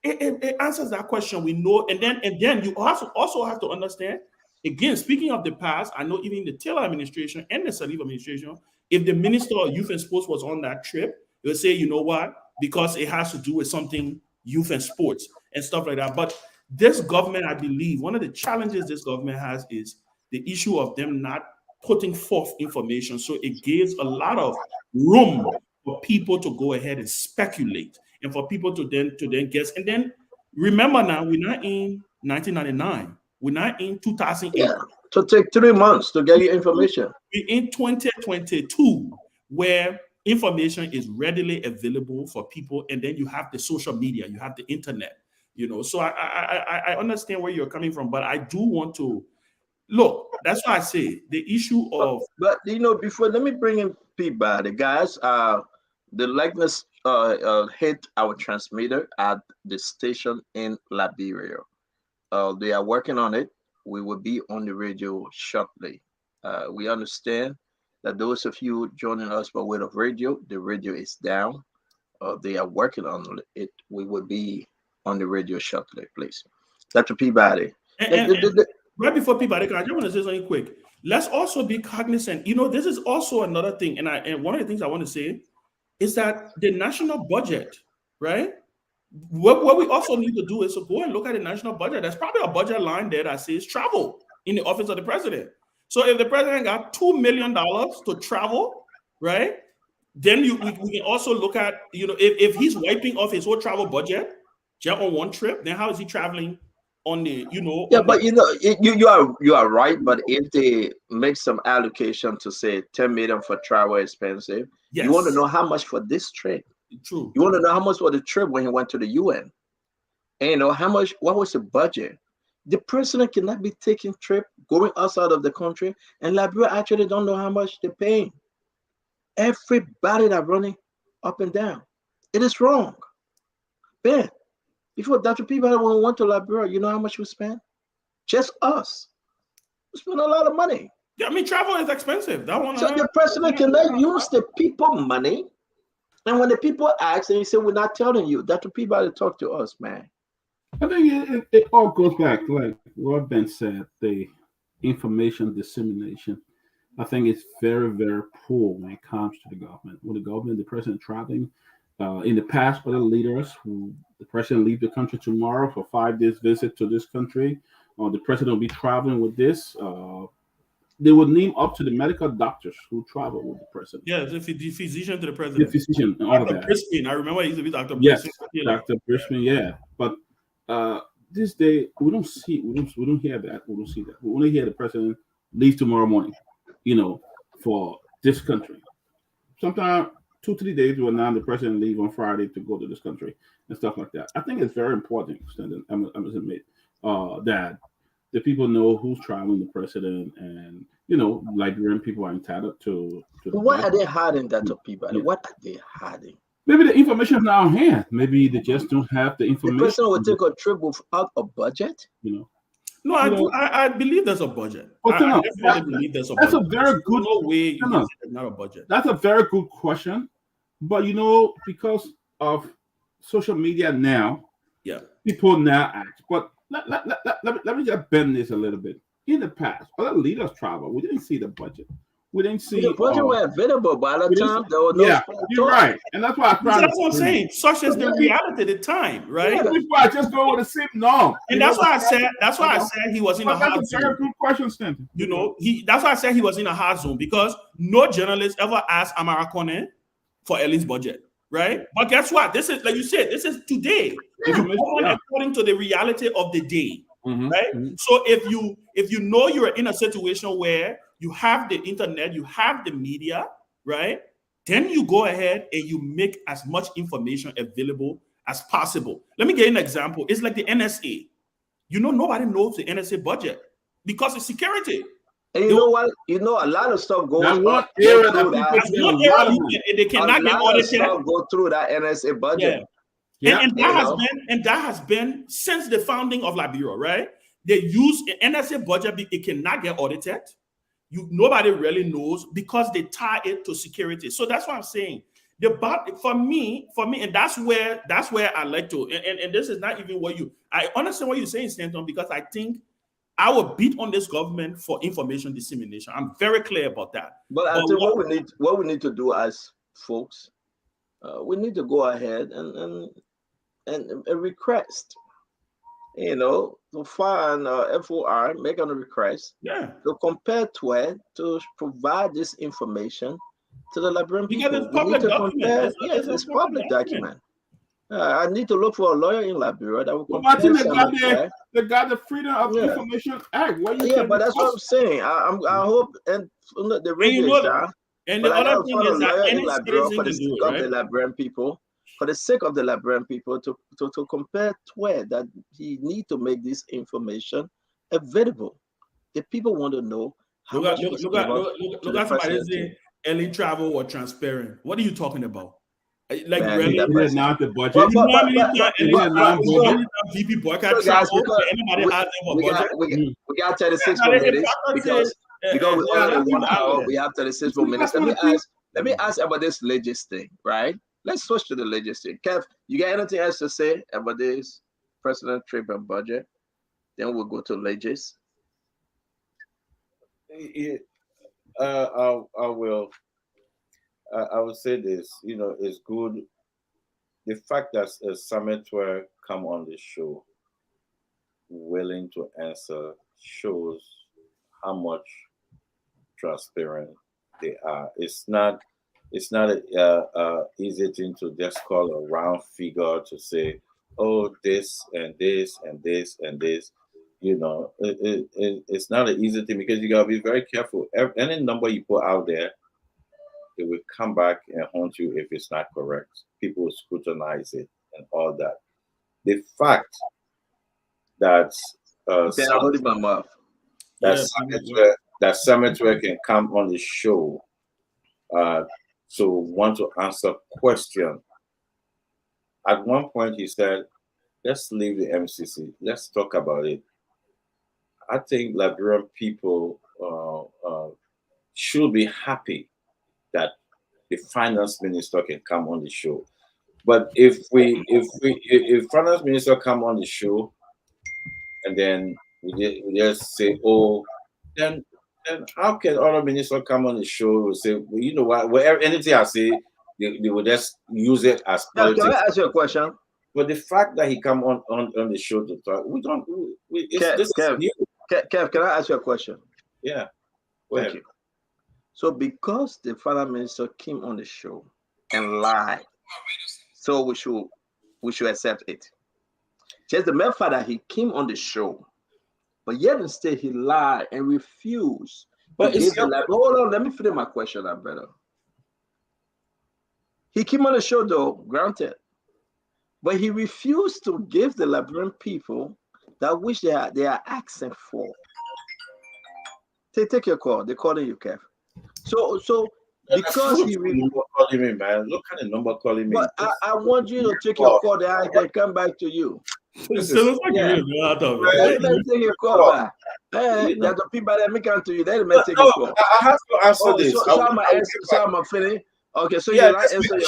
It answers that question. We know, and then you also have to understand. Again, speaking of the past, I know even the Taylor administration and the Salif administration, if the minister of youth and sports was on that trip, they'll say, you know what, because it has to do with something youth and sports and stuff like that. But this government, I believe, one of the challenges this government has is the issue of them not putting forth information. So it gives a lot of room for people to go ahead and speculate, and for people to then guess. And then remember, now we're not in 1999. We're not in 2008. Yeah, to take 3 months to get your information. We're in 2022, where information is readily available for people, and then you have the social media, you have the internet. So I understand where you're coming from, but I do want to look. That's why I say the issue of. But before, let me bring in Peabody, guys. The likeness hit our transmitter at the station in Liberia. They are working on it. We will be on the radio shortly. We understand that those of you joining us by way of radio, the radio is down. They are working on it. We will be on the radio shortly, please. Dr. Peabody. Right before Peabody, I just want to say something quick. Let's also be cognizant. This is also another thing, and one of the things I want to say is that the national budget, right? What we also need to do is to go and look at the national budget. There's probably a budget line there that says travel in the office of the president. So if the president got $2 million to travel, right, then we can also look at, if he's wiping off his whole travel budget just on one trip, then how is he traveling on the, Yeah, but you are right. But if they make some allocation to say 10 million for travel expensive, yes. You want to know how much for this trip. True. You want to know how much for the trip when he went to the UN. And what was the budget? The president cannot be taking trip going outside of the country, and Liberia actually don't know how much they're paying. Everybody that running up and down. It is wrong. Ben, before Dr. Peabody, when we went to Liberia, you know how much we spent? Just us. We spent a lot of money. Yeah, I mean, travel is expensive. So the president cannot use the people money. And when the people ask and you say, we're not telling you, Dr. Peabody, talk to us, man. I think it all goes back to like what Ben said, the information dissemination. I think it's very, very poor when it comes to the government. When the president traveling, in the past, other leaders the president leave the country tomorrow for 5 days visit to this country, the president will be traveling with this. They would name up to the medical doctors who travel with the president. Yeah, the physician to the president. The physician, all of that. Brisbane, I remember he used to be Dr. Yes, Brisbane. Dr. Brisbane, yeah. But this day we don't hear that. We don't see that. We only hear the president leave tomorrow morning, for this country. Sometimes 2-3 days will now the president leave on Friday to go to this country and stuff like that. I think it's very important, I must admit, that the people know who's traveling the president, and Liberian people are entitled to what are they hiding, Dr. Peabody? What are they hiding? Maybe the information is not on hand. Maybe they just don't have the The information. president will take a trip without a budget. You know. No, I believe there's a budget. But I definitely believe there's a budget. That's a very good. No way you can say there's not a budget. That's a very good question. But because of social media now, yeah, people now act. But let me just bend this a little bit. In the past, other leaders travel. We didn't see the budget. We didn't see the budget were available by the time there was no. Yeah, you're right, and that's why that's what I'm saying. Such as the reality at the time, right? Yeah, that's why I just go with the same norm. And that's why I said. That's why I said he was in a hard zone. That's a very good question, Stanton. That's why I said he was in a hard zone because no journalist ever asked Amarakone for Ellie's budget, right? But guess what? This is like you said. This is today. According to the reality of the day, right? Mm-hmm. So if you know you're in a situation where you have the internet, you have the media, right? Then you go ahead and you make as much information available as possible. Let me give you an example. It's like the NSA. Nobody knows the NSA budget because it's security. And you know what? A lot of stuff goes on. They cannot get audited. Go through that NSA budget. Yeah. And that has been since the founding of Liberia, right? They use the NSA budget. It cannot get audited. Nobody really knows because they tie it to security. So that's what I'm saying. For me, and that's where I like to. And this is not even I understand what you're saying, Stanton, because I think I will beat on this government for information dissemination. I'm very clear about that. But I think what we need to do as folks, we need to go ahead and request. To find FOR, make a request to compare to provide this information to the Liberian people. Because it's public document. It's public document. I need to look for a lawyer in Liberia that will compare. Martin, they got the Freedom of Information Act. But that's what I'm saying. I hope and the radio is down. And the other thing is that any citizen can do it, right? The Liberian people. For the sake of the Liberian people, to compare to that he need to make this information available. The people want to know how much. Look at somebody saying Ellie travel or transparent. What are you talking about? Like man, really? That's not the budget. VP boycott travel. Anybody has we got 36 more minutes because we only 1 hour. We have 36 more minutes. Let me ask about this Legis thing, right? Let's switch to the legislature. Kev, you got anything else to say about this President trip and budget? Then we'll go to legis. I will say this. It's good. The fact that a Sametua come on the show, willing to answer, shows how much transparent they are. It's not a easy thing to just call a round figure to say, oh, this and this and this and this. It's not an easy thing because you gotta be very careful. Any number you put out there, it will come back and haunt you if it's not correct. People will scrutinize it and all that. The fact that Sametua can come on the show to want to answer question. At one point he said, let's leave the MCC. Let's talk about it. I think Liberian people should be happy that the finance minister can come on the show. But if finance minister come on the show and then we just say, oh, then how can other minister come on the show and say, well, you know what, whatever anything I say, they will just use it as politics. Can I ask you a question? But the fact that he come on the show to talk, Kev, can I ask you a question? Yeah. Thank you. So because the finance minister came on the show and lied, so we should accept it. Just the mere fact that he came on the show, but yet instead he lied and refused. But hold on, let me finish my question out better. He came on the show though, granted, but he refused to give the Liberian people that which they are asking for. Take your call. They're calling you, Kev. So because he number calling me, man. Look at the number calling me. But I want you to take your call. Then I can come back to you. Let's take your call back. There's the people that make come to you. They may take your call. I have to answer this. So I'm finished. Okay, so you're not answer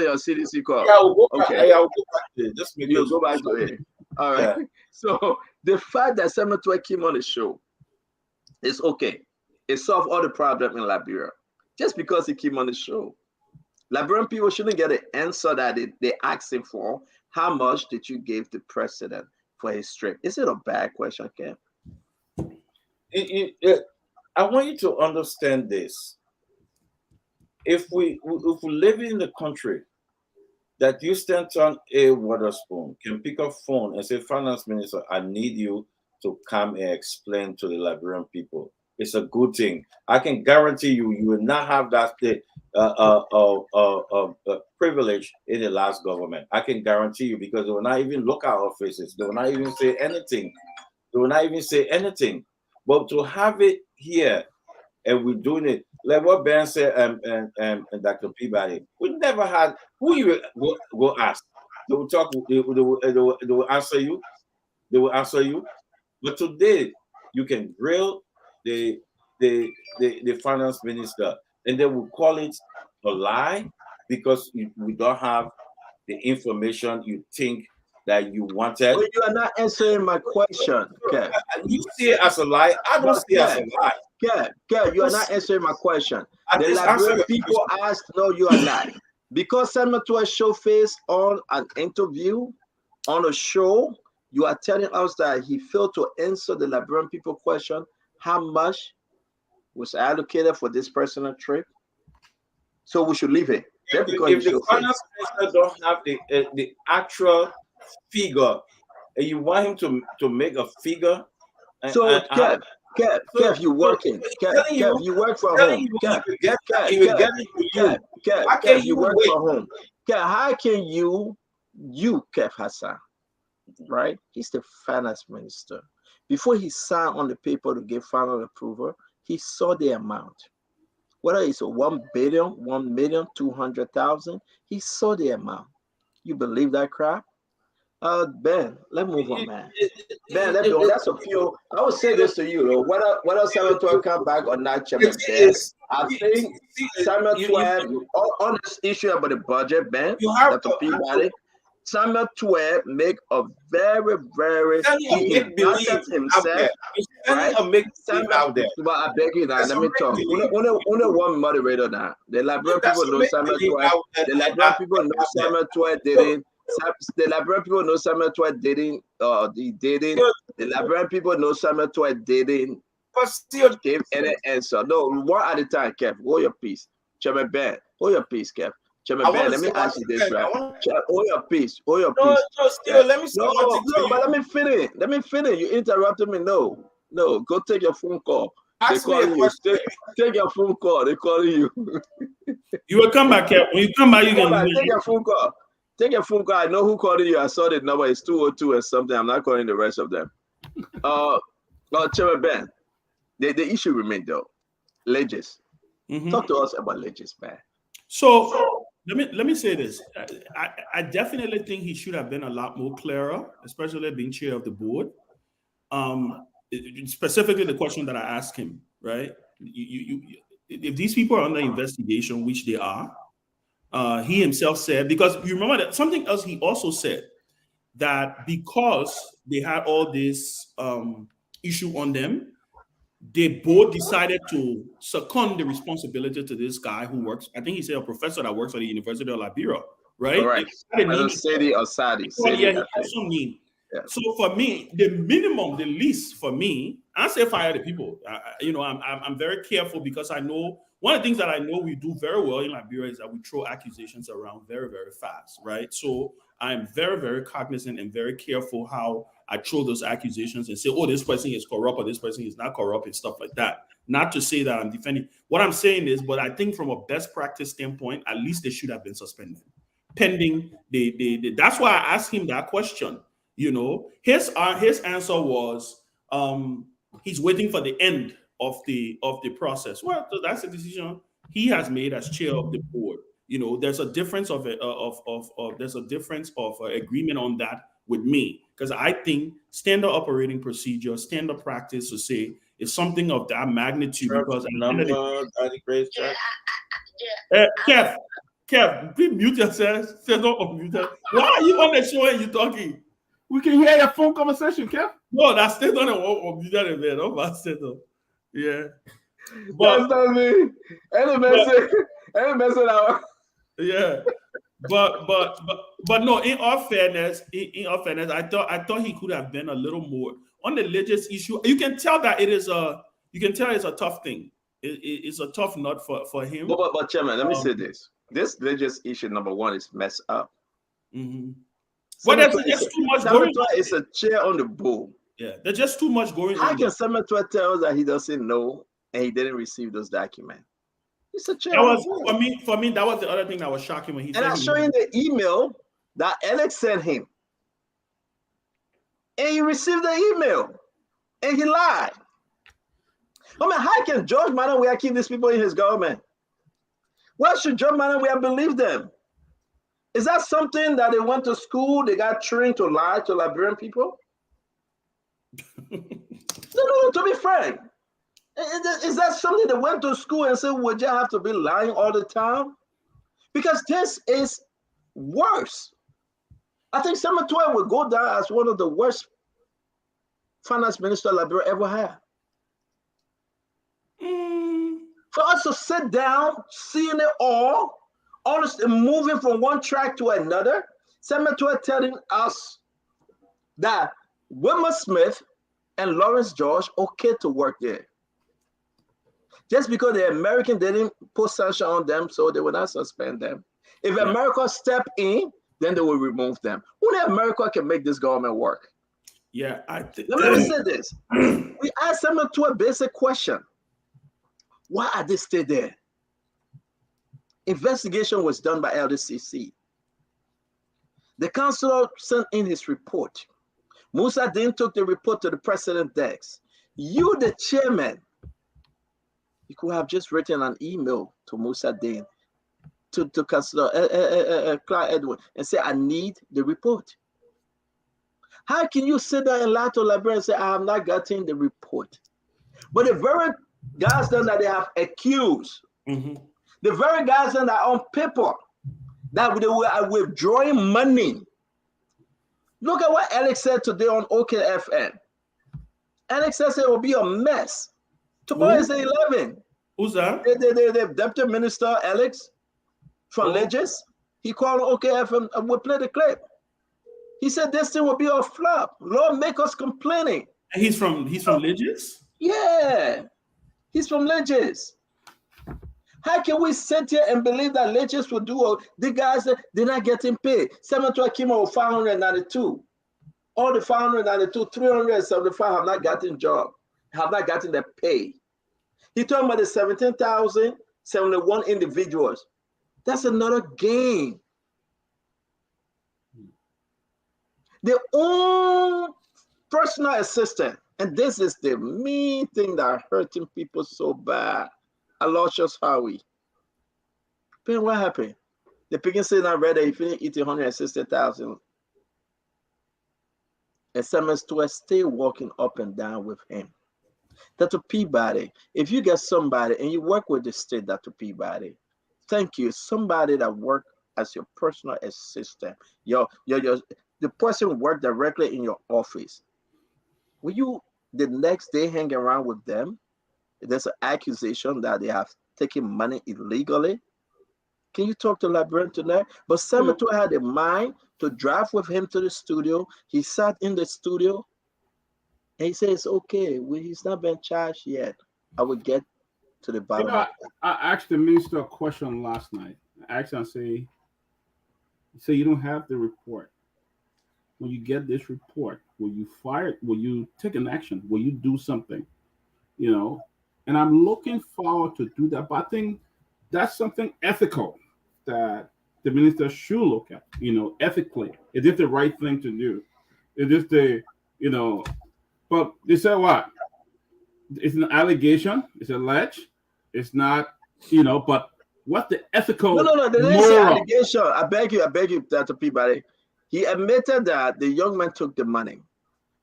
your CDC call. Yeah, I'll go back. Okay, I'll go back to it. Just make You'll go back to it. All right. Yeah. So the fact that Samuel Twe came on the show is okay. It solved all the problem in Liberia. Just because he came on the show. Liberian people shouldn't get an answer that they asking for. How much did you give the president for his trip? Is it a bad question, Ken? I want you to understand this. If we live in the country that Houston A. Witherspoon can pick up phone and say, Finance Minister, I need you to come and explain to the Liberian people. It's a good thing. I can guarantee you will not have that privilege in the last government. I can guarantee you, because they will not even look at our faces. They will not even say anything. They will not even say anything. But to have it here, and we're doing it, like what Ben said and Dr. Peabody, we never had, who you go ask. They will talk, they will answer you. They will answer you. But today, you can grill the finance minister, and they will call it a lie because we don't have the information you think that you wanted. But you are not answering my question, Kev. You see it as a lie. I don't see it as a lie. Kev, you are not answering my question. The Liberian people asked, no, you are not. Because Samuel Twe show face on an interview, on a show, you are telling us that he failed to answer the Liberian people question, how much was allocated for this personal trip? So we should leave it. If the finance minister don't have the actual figure, and you want him to make a figure. So Kev, you working. Kev, you work from home. Kev, you work from home. Kev, how can you, Kev Hassan, right? He's the finance minister. Before he signed on the paper to give final approval, he saw the amount. Whether it's 1 billion, 1,200,000, he saw the amount. You believe that crap? Ben, let's move on, man. Ben, that's a few. I would say this to you, though. Whether Samuel Twe come back or not, Chairman Ben, I think Samuel Twe, on this issue about the budget, Ben, that's a Peabody. Samuel Twe make a very, he invested himself, right? Out there. But I beg you now, let me talk. Only one moderator now. The Liberian people know Samuel Twe. The Liberian people know Samuel Twe didn't. The Liberian people know Samuel Twe didn't. He didn't. The Liberian people know Samuel Twe didn't give any answer. No, one at a time, Kev. Hold your peace. Chairman Ben, hold your peace, Kev. Chairman Ben, let me ask you this, right? Hold your peace. Hold your peace. Let me but let me finish. Let me finish. You interrupted me. No. Go take your phone call. They calling you. Take your phone call. They calling you. You will come back here. When you come back, you can take your phone call. Take your phone call. I know who calling you. I saw the number. It's 202 or something. I'm not calling the rest of them. Chairman Ben, the issue remains though. Legis. Talk to us about Legis, man. So let me say this. I definitely think he should have been a lot more clearer, especially being chair of the board. Specifically, the question that I asked him, right? If these people are under investigation, which they are, he himself said, because you remember that something else he also said, that because they had all this issue on them, they both decided to second the responsibility to this guy who works, I think he said a professor that works at the University of Liberia, right? All right. Sadie or Sadi. Yeah, some name. Yeah. So for me, the minimum, the least for me, I say fire the people. I'm very careful because I know one of the things that I know we do very well in Liberia is that we throw accusations around very, very fast, right? So I'm very, very cognizant and very careful how I throw those accusations and say, oh, this person is corrupt or this person is not corrupt and stuff like that. Not to say that I'm defending. What I'm saying is, but I think from a best practice standpoint, at least they should have been suspended. Pending that's why I asked him that question. His answer was he's waiting for the end of the process. Well, so that's a decision he has made as chair of the board. There's a difference of agreement on that with me, because I think standard operating procedure, standard practice to say is something of that magnitude. Church Because number, adequate church. Kev, please mute yourself. Say don't unmute yourself. Why are you on the show and you talking? We can hear your phone conversation, Kev. No, that's still not a mute that event. No, but still, yeah. That's not me. Any message out. Yeah. But no, in all fairness, I thought he could have been a little more on the religious issue. You can tell that it's a tough thing. It's a tough nut for him. But Chairman, let me say this. This religious issue, number one, is messed up. Mm-hmm. Well, there's just too much going on. It's a chair on the board. Yeah, there's just too much going on. How can Senator tell us that he doesn't know and he didn't receive those documents? It's a chair. That was for me. That was the other thing that was shocking when he. And I'm showing the email that Alex sent him, and he received the email, and he lied. I mean, how can George Manawea keep these people in his government? Why should George Manawea believe them? Is that something that they went to school, they got trained to lie to Liberian people? No, to be frank. Is that something they went to school and said, would you have to be lying all the time? Because this is worse. I think Senator will go down as one of the worst finance minister Liberia ever had. For us to sit down, seeing it all, honestly, moving from one track to another, Senator telling us that Wilma Smith and Lawrence George okay to work there. Just because the American didn't put sanction on them, so they will not suspend them. If America step in, then they will remove them. Only America can make this government work. Yeah, let me say this. We asked them to a basic question. Why are they still there? Investigation was done by LDCC. The councilor sent in his report. Musa then took the report to the president's desk. You, the chairman, you could have just written an email to Musa Dean, to Councilor Clark Edward, and say, I need the report. How can you sit there and lie to Liberia and say, I have not gotten the report? But the very guys then that they have accused, the very guys then that are on paper, that they were withdrawing money. Look at what Alex said today on OKFM. Alex says it will be a mess. Tomorrow is the 11th. Who's that? The deputy minister, Alex, from Legis. He called OKFM and we'll play the clip. He said this thing will be a flop. Lord, make us complaining. And he's from Legis? Yeah. He's from Legis. How can we sit here and believe that Legis will do all the guys that they're not getting paid? Senator Akimo 592. All the 592, 375 have not gotten job, have not gotten the pay. He talking about the 17,071 individuals. That's another game. Their own personal assistant. And this is the main thing that are hurting people so bad. Aloysius Howie. But what happened? The picking said I read that he finished eating 160,000. And Simmons to stay walking up and down with him. Dr. Peabody, if you get somebody and you work with the state, Dr. Peabody, thank you. Somebody that work as your personal assistant. The person work directly in your office. Will you the next day hang around with them? There's an accusation that they have taken money illegally. Can you talk to Liberian tonight? But Senator had a mind to drive with him to the studio. He sat in the studio and he said, it's okay. He's not been charged yet. I will get to the bottom. I asked the minister a question last night. I asked him, I say, you don't have the report. When you get this report, will you fire it? Will you take an action? Will you do something? And I'm looking forward to do that. But I think that's something ethical that the minister should look at, ethically. Is it the right thing to do? Is this but they say what? It's an allegation, it's alleged, it's not You know, but what's the ethical? No. They didn't say moral? allegation. I beg you, Dr. Peabody. He admitted that the young man took the money,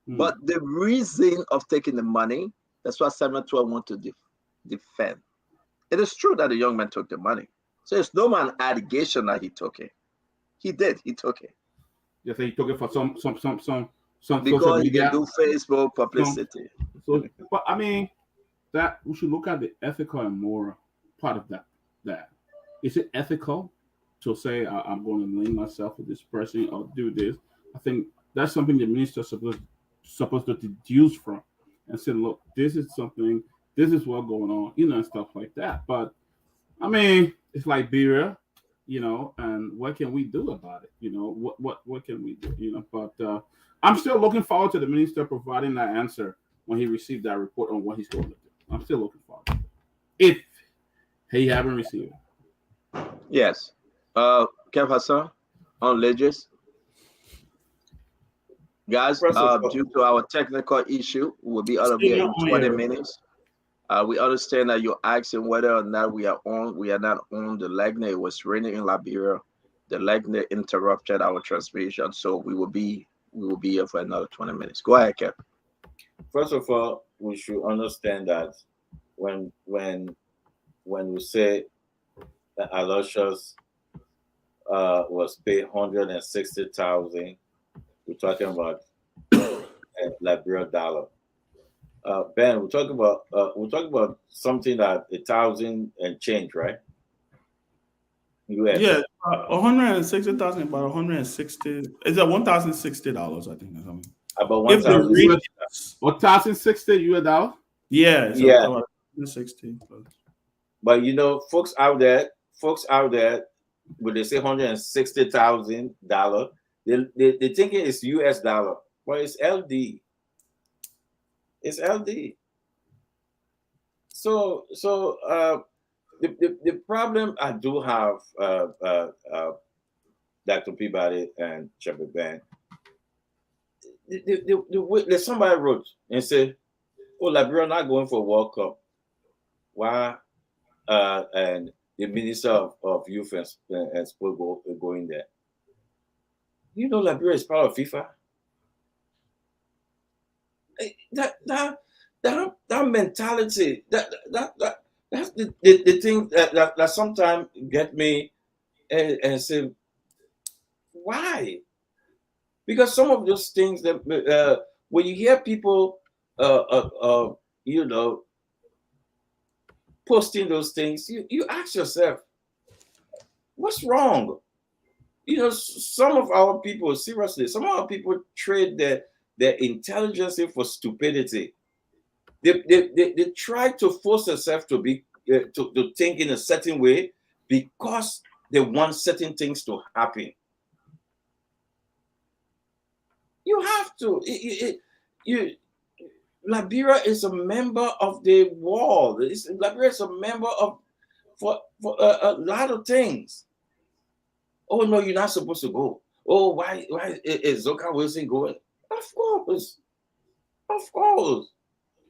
but the reason of taking the money, that's what 712 want to defend. It is true that the young man took the money. So it's no man allegation that he took it. He did. He took it. You say he took it for some social Because he media. can do Facebook publicity. So, but I mean, that we should look at the ethical and moral part of that. That is it ethical to say I'm going to link myself with this person or do this? I think that's something the minister supposed to deduce from and say, look, this is something, this is what's going on, you know, and stuff like that. But I mean, it's Liberia, you know, and what can we do about it? You know, what can we do? You know, but I'm still looking forward to the minister providing that answer when he received that report on what he's going to do. I'm still looking forward to it. If he haven't received it. Yes. Kev Hassan on Legis. Guys, due to our technical issue, we'll be out of here in 20 minutes. We understand that you're asking whether or not we are on. We are not on the Legna. It was raining in Liberia. The Legna interrupted our transmission, so we will be here for another 20 minutes. Go ahead, Kev. First of all, we should understand that when we say that Aloysius was paid $160,000, we're talking about Liberia dollar. Ben, we're talking about something that 1,000 and change, right? US. Yeah, 160,000, about 160. Is that $1,060? I think or something. About 1,000. 1,060 US dollars. Yeah, so yeah. 160. But you know, folks out there, when they say $160,000, they thinking it's US dollar, but it's LD. It's LD. So the problem I do have, Dr. Peabody and Shepherd Ben, somebody wrote and said, "Oh, Liberia not going for World Cup. Why?" And the Minister of Youth and Sport going there. You know, Liberia is part of FIFA. That mentality, that's the thing that sometimes get me and say, why? Because some of those things that when you hear people, you know, posting those things, you ask yourself, what's wrong? You know, some of our people, seriously, some of our people trade their intelligence for stupidity. They try to force themselves to be to think in a certain way because they want certain things to happen. You have to. Liberia is a member of the world. Liberia is a member of for a lot of things. Oh no, you're not supposed to go. Oh, why is Zoka Wilson going? Of course.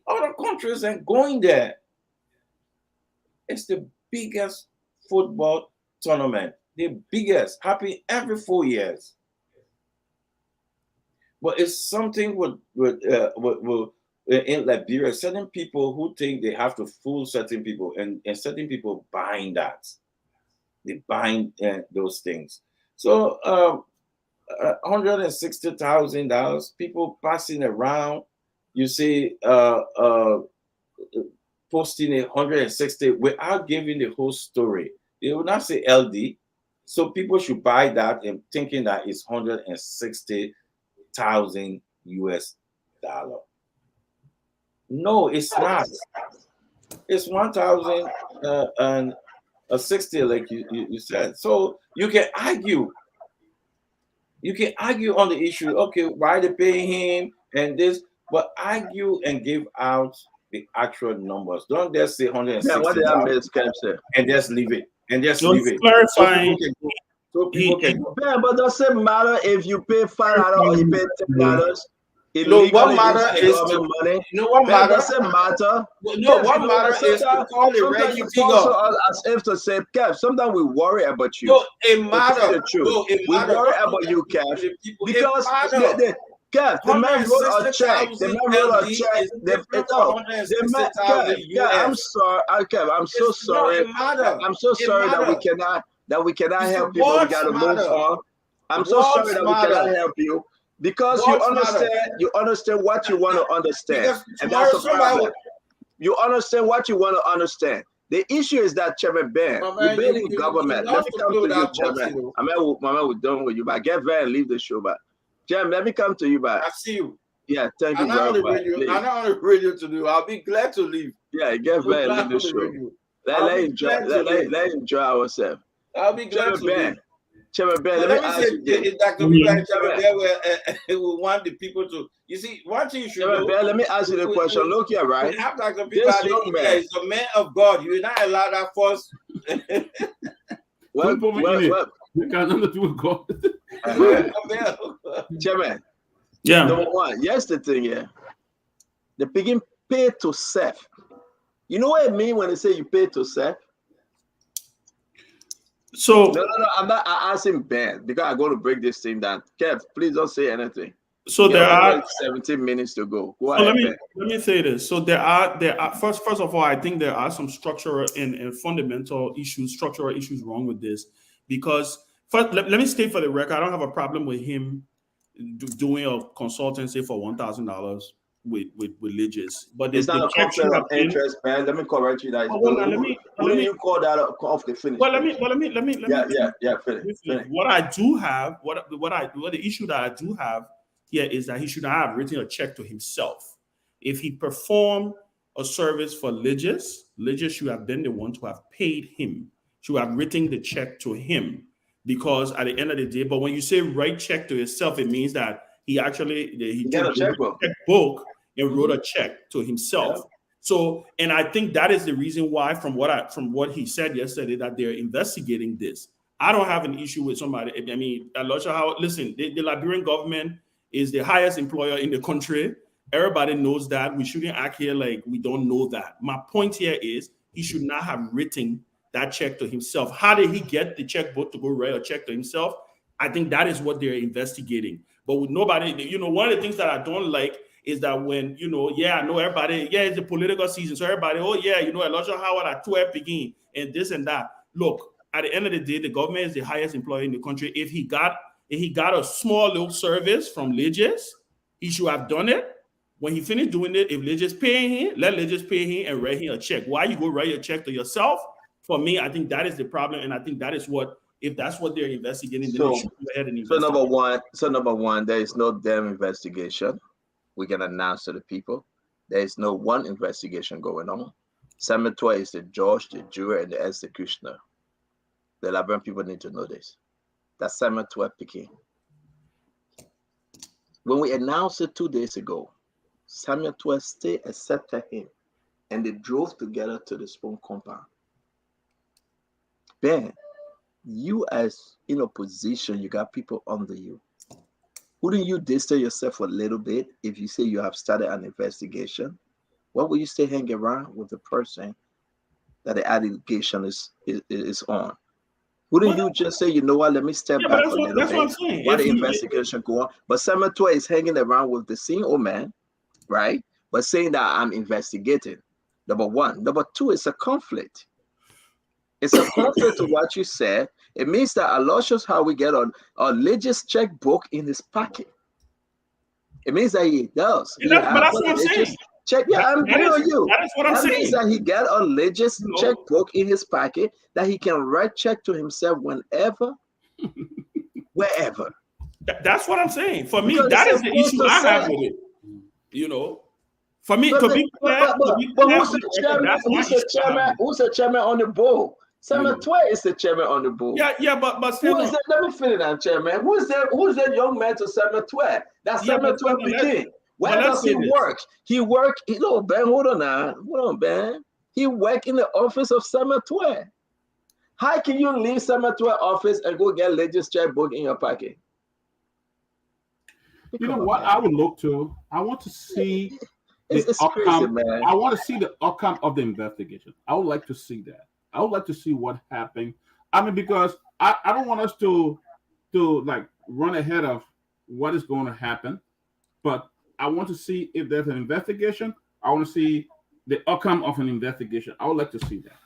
Other countries ain't going there. It's the biggest football tournament. The biggest, happen every 4 years. But it's something with in Liberia, certain people who think they have to fool certain people, and certain people buying that. They buying those things. So $160,000, people passing around. You see, posting 160 without giving the whole story. They will not say LD, so people should buy that and thinking that it's $160,000 US dollar. No, it's not. It's 1,060, like you said. So you can argue. You can argue on the issue. Okay, why they paying him and this, but argue and give out the actual numbers. Don't just say 160. Yeah, what did I miss, Captain? And just leave it. Clarifying. So people can Yeah, but doesn't matter if you pay $5 or you pay $10. illegally matter using is government money. what That matter? doesn't matter. No, what matter is to call the Sometimes regular you figure. talk to us as if to say, Kev, sometimes we worry about you. No, it To matter. tell the truth. No, it We matter. worry Don't about you, Kev, because Kev, the man wrote a check. The man wrote a check. Kev, I'm sorry. Kev, I'm so sorry. I'm so sorry that we cannot help you, but we got to move on. I'm so sorry that we cannot help you because you understand what you want to understand, and that's the problem. You understand what you want to understand. The issue is that Chairman Ben, you've been in government. Let me come to you, Chairman. We're done with you, but get there and leave the show, but Chairman, let me come to you, but I see you. Yeah, thank you very much. I'm not on the radio to do. I'll be glad to leave. Yeah, get there and leave the show. Let's enjoy ourselves. I'll be glad to leave. Chairman Ben, let me ask you this. Dr. We want the people to, you see, one thing you should know. Ben, let me ask you the question. Look here, right? This young man is a man of God. You're not allowed that force. Well, we got nothing to do with God. Chairman, yeah. Number one, here's the thing, yeah. The begin pay to self. You know what I mean when they say you pay to self? So no, I'm not asking Ben because I'm going to break this thing down. Kev, please don't say anything. So there are 17 minutes to go. Go ahead, let me say this. So there are first of all, I think there are some structural and fundamental issues, structural issues wrong with this. Because first, let me state for the record, I don't have a problem with him doing a consultancy for $1,000 with religious, but it's not a conflict of interest, man. Let me correct you. That let me call that off the finish. Well, let me finish. What I do have, what the issue that I do have here is that he should not have written a check to himself. If he performed a service for Legis should have been the one to have paid him, should have written the check to him, because at the end of the day, but when you say write check to yourself, it means that he got a checkbook and wrote a check to himself. Yeah. So, and I think that is the reason why, from what he said yesterday, that they're investigating this. I don't have an issue with somebody. I mean, listen, the Liberian government is the highest employer in the country. Everybody knows that. We shouldn't act here like we don't know that. My point here is he should not have written that check to himself. How did he get the checkbook to go write a check to himself? I think that is what they're investigating. But with nobody, one of the things that I don't like is that when, I know everybody, it's the political season. So everybody, Elijah Howard at 12 begin and this and that. Look, at the end of the day, the government is the highest employer in the country. If he got a small little service from Legis, he should have done it. When he finished doing it, if Legis paying him, let Legis pay him and write him a check. Why you go write a check to yourself? For me, I think that is the problem, and I think that is if that's what they're investigating, then they should go ahead and investigate. So number one, there is no damn investigation. We can announce to the people there is no one investigation going on. Samuel is the judge, the jury, and the executioner. The Liberian people need to know this. That's Samuel Peking. When we announced it 2 days ago, Samuel State accepted him, and they drove together to the Spoon compound. Ben, you as in a position, you got people under you. Wouldn't you distance yourself a little bit if you say you have started an investigation? Why would you stay hanging around with the person that the allegation is on? Wouldn't you just say, you know what, let me step back a little bit while the investigation go on? But Samuel is hanging around with the CEO man, right? But saying that I'm investigating. Number one. Number two, it's a conflict. It's a conflict to what you said. It means that Aloysius Howard get a religious checkbook in his pocket. It means that he does. But that's what I'm saying. I'm agreeing on you. That is what I'm saying. That means that he got a religious checkbook in his pocket that he can write check to himself whenever, wherever. That's what I'm saying. For me, that is the issue I have with it. For me, to be clear, who's the chairman on the board? Samuel is the chairman on the board. Yeah, but who is that? Let me finish that, chairman. Who's that young man to Samuel That's Samuel begin. Where does he work? He work. Ben, hold on, Ben. He work in the office of Samuel. How can you leave Samuel office and go get latest checkbook in your pocket? You know Come on, what man. I would look to? I want to see the It's crazy, outcome. man. I want to see the outcome of the investigation. I would like to see that. I would like to see what happened. I mean, because I don't want us to like run ahead of what is going to happen, but I want to see if there's an investigation. I want to see the outcome of an investigation. I would like to see that.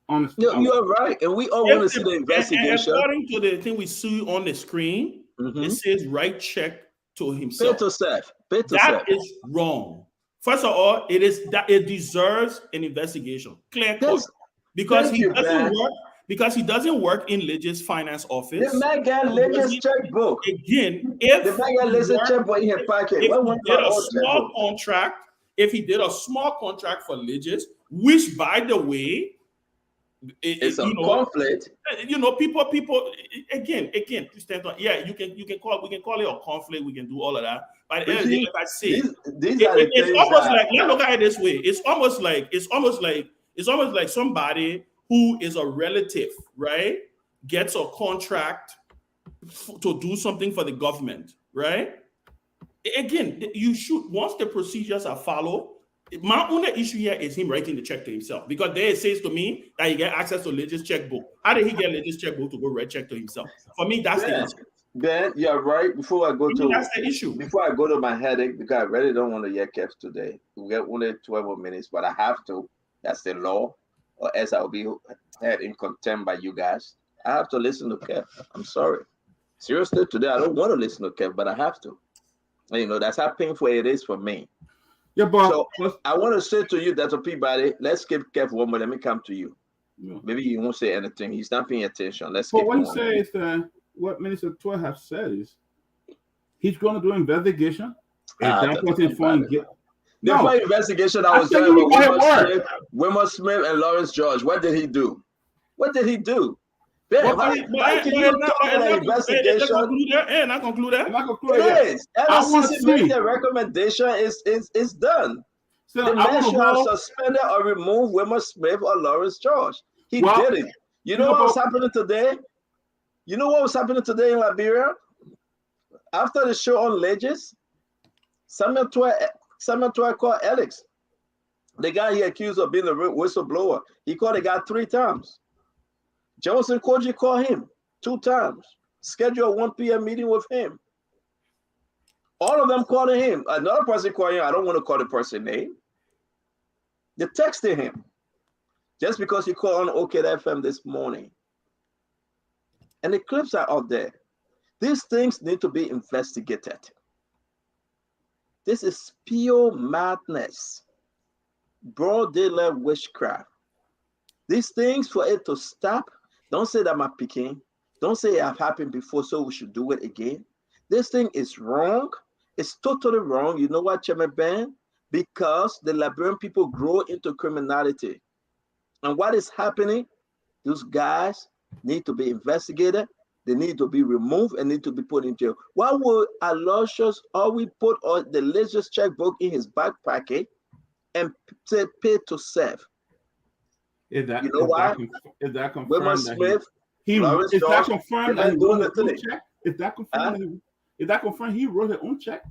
Honestly, You're right, and we all want to see the And investigation. according to the thing we see on the screen, it says write check to Pay himself. to self. Pay to That self. is wrong. First of all, it is that it deserves an investigation, clear cut, Yes. because Thank he you, doesn't man. work. Because he doesn't work in Legis finance office. The man got He latest doesn't- checkbook. Again, The if man got he latest worked- checkbook in his pocket. if What he was did my a old small checkbook? contract, if he did a small contract for Legis, which by the way, It's a conflict. you know, people again, please stand on. Yeah, we can call it a conflict. We can do all of that. But But like see, I say, these are the it's things almost that- like, let's look at it this way. It's almost like somebody who is a relative, right, gets a contract to do something for the government, right? Again, you should, once the procedures are followed. My only issue here is him writing the check to himself, because there it says to me that he get access to Legis checkbook. How did he get Legis checkbook to go write check to himself? For me, that's the issue. Ben, you're right. Before I go That's the issue. Before I go to my headache, because I really don't want to hear Kev today. We get only 12 more minutes, but I have to. That's the law, or else I'll be held in contempt by you guys. I have to listen to Kev. I'm sorry. Seriously, today I don't want to listen to Kev, but I have to. And, you know, that's how painful it is for me. yeah, but So I want to say to you, Dr. Peabody, let's give Kev one more. Let me come to you. yeah. Maybe he won't say anything. He's not paying attention. Let's But keep what he going. says, what Minister Toy has said is he's going to do investigation. If that Dr. person find Peabody. get The no, first investigation I I was said talking you about got it work. Wilmer Smith and Lawrence George. What did he do? What did he do? Ben, But why can you talk about an investigation? Not conclude that. I'm not concluded yet. It is. I want to LSCC made see. the recommendation. Is done. So The I man want should to have hold. suspended or removed Wilmer Smith or Lawrence George. He Well, did it. You know you what know, was happening today? You know what was happening today in Liberia? After the show on Legis, Samuel Toy called Alex. The guy he accused of being a whistleblower. He called the guy 3 times. Johnson Koji called him 2 times. Scheduled a 1 p.m. meeting with him. All of them calling him. Another person called him. I don't want to call the person name. They texted him. Just because he called on OKFM this morning. And the clips are out there. These things need to be investigated. This is pure madness. Broad daylight witchcraft. These things, for it to stop, don't say that my picking. Don't say it have happened before, so we should do it again. This thing is wrong. It's totally wrong. You know what, Chairman Ben? Because the Liberian people grow into criminality. And what is happening? Those guys need to be investigated. They need to be removed and need to be put in jail. Why would Aloysius always put the Legis checkbook in his back pocket and say pay to serve? Is that, you know why? Is that Wilmer confirmed that Smith, he Lawrence is that George, confirmed they're that he doing wrote the his own thing. check? Is that confirmed? Is that confirmed he wrote his own check?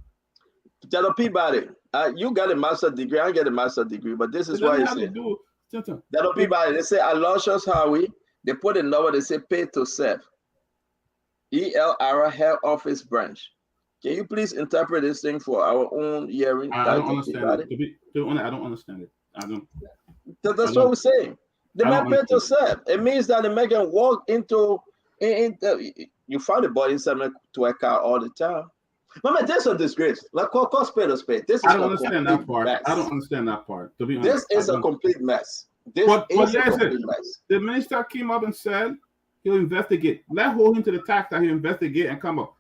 Tell Peabody, you got a master's degree. I get a master's degree, but this is why he said. Tell Peabody, they say Aloysius Howie. They put a number. They say pay to serve. ELR Head Office Branch. Can you please interpret this thing for our own hearing? I don't understand it. I don't understand it. I don't. That's what we're saying. The man pay to serve. It means that the man can walk into you find the body inside to a car all the time. Mama, this is a disgrace. Like call spade a spade. This is I don't understand that part. Mess. I don't understand that part. To be honest, this is a complete mess. This is a complete mess. The minister came up and said he'll investigate. Let hold him to the tax that he'll investigate and come up.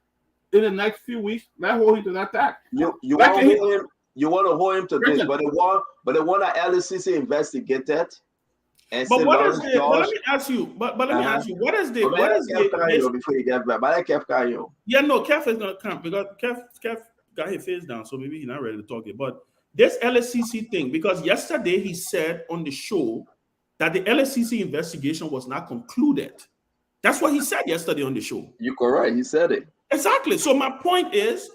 In the next few weeks, let hold him to that tax. You want to hold him to this, but they want that LSCC investigated. But what is the? But let me ask you. But let me ask you. What is the? Before you get back? But Kev yeah, no, Kev is gonna come because Kev got his face down, so maybe he's not ready to talk it. But this LSCC thing, because yesterday he said on the show that the LSCC investigation was not concluded. That's what he said yesterday on the show. You're correct. He said it. Exactly. So my point is,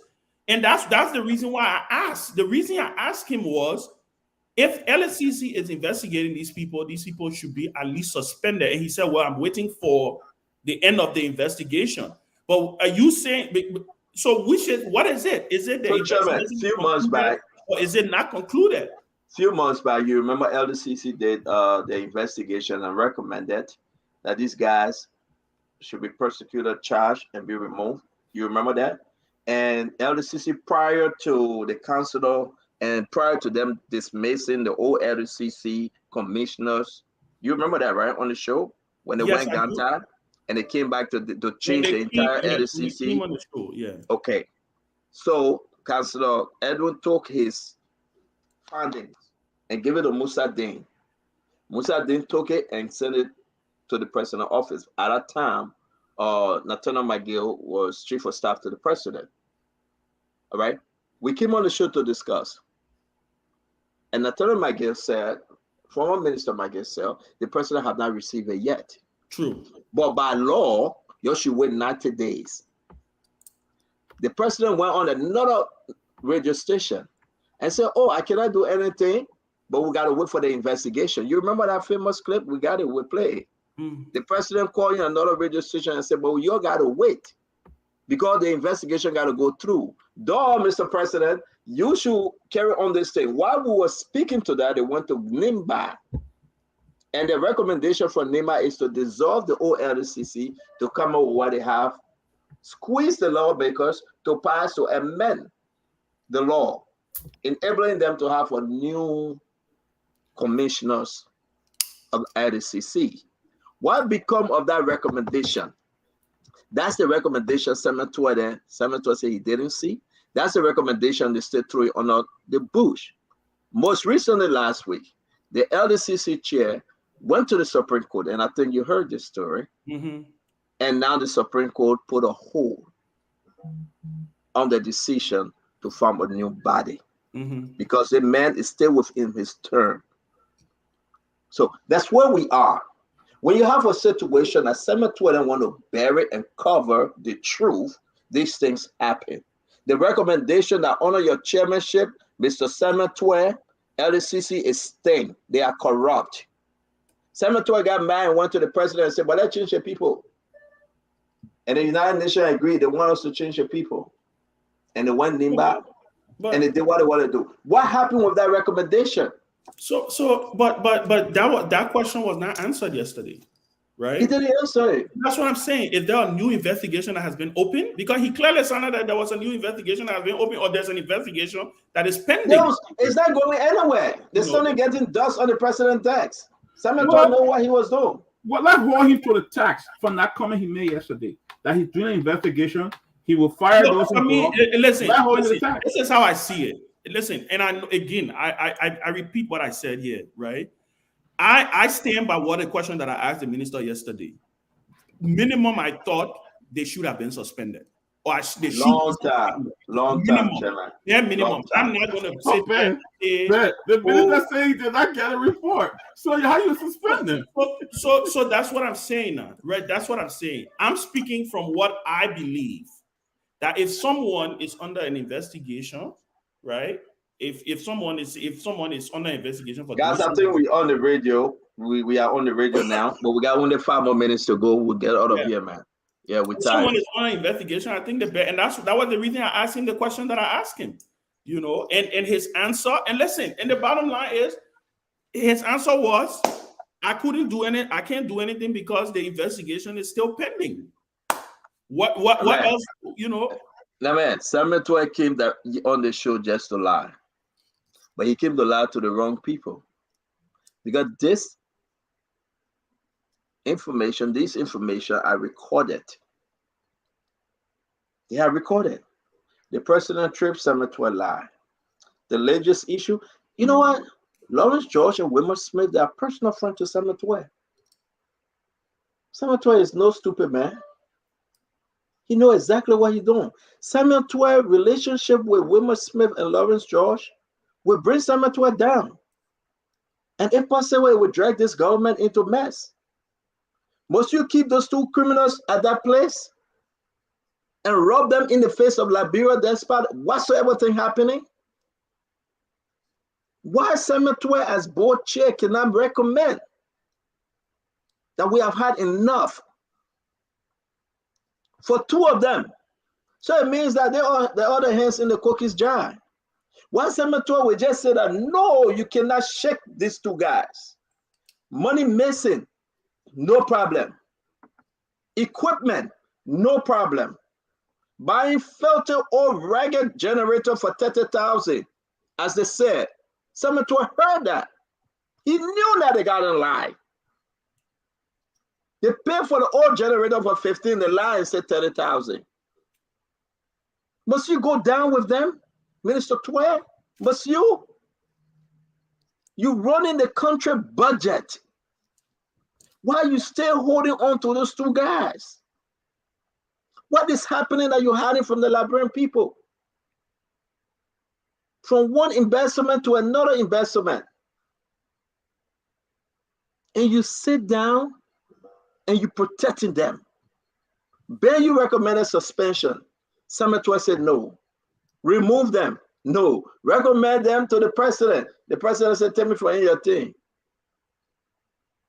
And that's the reason why I asked. The reason I asked him was, if LSCC is investigating these people should be at least suspended. And he said, well, I'm waiting for the end of the investigation. But are you saying, so what is it? Is it the So, Chairman, few months back, or is it not concluded? Few months back, you remember LDCC did the investigation and recommended that these guys should be persecuted, charged, and be removed. You remember that? And LDCC, prior to the council and prior to them dismissing the old LDCC commissioners, you remember that, right, on the show when they went Ganta and they came back to change the entire LDCC? On the show, yeah. Okay, so Councillor Edwin took his findings and gave it to Musa Din. Musa Din took it and sent it to the president's office. At that time, Nathaniel McGill was chief of staff to the president. All right, we came on the show to discuss, and Nathaniel McGill said, former Minister McGill said, the president had not received it yet. True. But by law, you should wait 90 days. The president went on another radio station and said, oh, I cannot do anything, but we got to wait for the investigation. You remember that famous clip? We got it, we play it. The president called in another radio station and said, but you got to wait because the investigation got to go through. Though, Mr. President, you should carry on this thing. While we were speaking to that, they went to NIMBA. And the recommendation from NIMBA is to dissolve the old LDCC to come up with what they have, squeeze the lawmakers to pass to amend the law, enabling them to have a new commissioners of LDCC. What become of that recommendation? That's the recommendation Senator said he didn't see. That's the recommendation the state threw under the bush. Most recently last week, the LDCC chair went to the Supreme Court, and I think you heard this story. And now the Supreme Court put a hold on the decision to form a new body because the man is still within his term. So that's where we are. When you have a situation that Senator want to bury and cover the truth, these things happen. The recommendation that honor your chairmanship, Mr. Senator, LDCC is staying. They are corrupt. Senator got mad and went to the president and said, but let's change the people. And the United Nations agreed they want us to change the people. And they went NIMBA and they did what they want to do. What happened with that recommendation? But that question was not answered yesterday, right? He didn't answer it. That's what I'm saying. Is there a new investigation that has been opened? Because he clearly sounded that there was a new investigation that has been opened, or there's an investigation that is pending. No, it's not going anywhere. They're still getting dust on the president's desk. Senator know what he was doing. Well, let's hold him to the tax from that comment he made yesterday that he's doing an investigation. He will fire those. I mean, listen, this is how I see it. Listen, and I repeat what I said here, right? I stand by what the question that I asked the minister yesterday. Minimum, I thought they should have been suspended. Or they should long time, Chairman. Yeah, minimum. I'm not going to say that. The minister saying he did not get a report. So how you suspend them? So that's what I'm saying now, right? That's what I'm saying. I'm speaking from what I believe. That if someone is under an investigation, right? If someone is under investigation for guys, I think we're on the radio. We are on the radio now, but we got only 5 more minutes to go. We'll get out of here, man. Yeah, we're tired. Someone is on an investigation. I think that was the reason I asked him the question that I asked him. You know, and his answer. And listen, and the bottom line is, his answer was, I can't do anything because the investigation is still pending. What else? You know. Now, man, Senator came on the show just to lie, but he came to lie to the wrong people, because this information are recorded. They are recorded. The president tripped Senator lie. The latest issue, you know what? Lawrence George and Wilmer Smith, they are personal friends to Senator. Senator is no stupid man. He knows exactly what he's doing. Senator's relationship with Wilmer Smith and Lawrence George will bring Senator down. And if possible, it will drag this government into mess. Must you keep those two criminals at that place? and rub them in the face of Liberia despite whatsoever thing happening? Why Senator as board chair cannot recommend that we have had enough for two of them? So it means that they are the other hands in the cookies jar. One Senator will just say that, no, you cannot shake these two guys. Money missing, no problem. Equipment, no problem. Buying filter or ragged generator for 30,000, as they said. Senator heard that. He knew that they got in line. They paid for the old generator for 15, the line said 30,000. Must you go down with them, Minister Tware? Must you? You running the country budget. Why are you still holding on to those two guys? What is happening that you're hiding from the Liberian people? From one investment to another investment. And you sit down and you're protecting them. Ben, you recommended suspension. Senator said no. Remove them. No. Recommend them to the president. The president said, tell me for any your thing.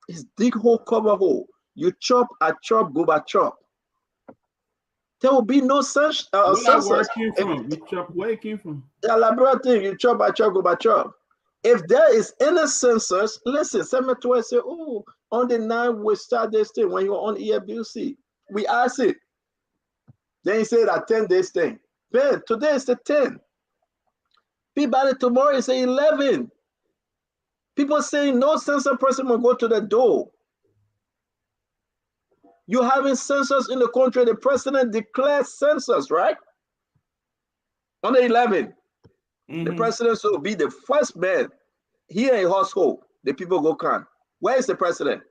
It's dig hole, cover hole. You chop, I chop, go by chop. There will be no such census. Where it came from? You chop where it came from? The elaborate thing, you chop by chop, go by chop. If there is any census, listen, Senator say, oh, on the 9th we start this thing when you're on EWC. We ask it. Then he said that 10 days thing. Ben, today is the 10. People tomorrow is the 11. People saying no census person will go to the door. You having census in the country, the president declares census, right? On the 11th. The president will be the first man here in household. The people go come. Where is the president?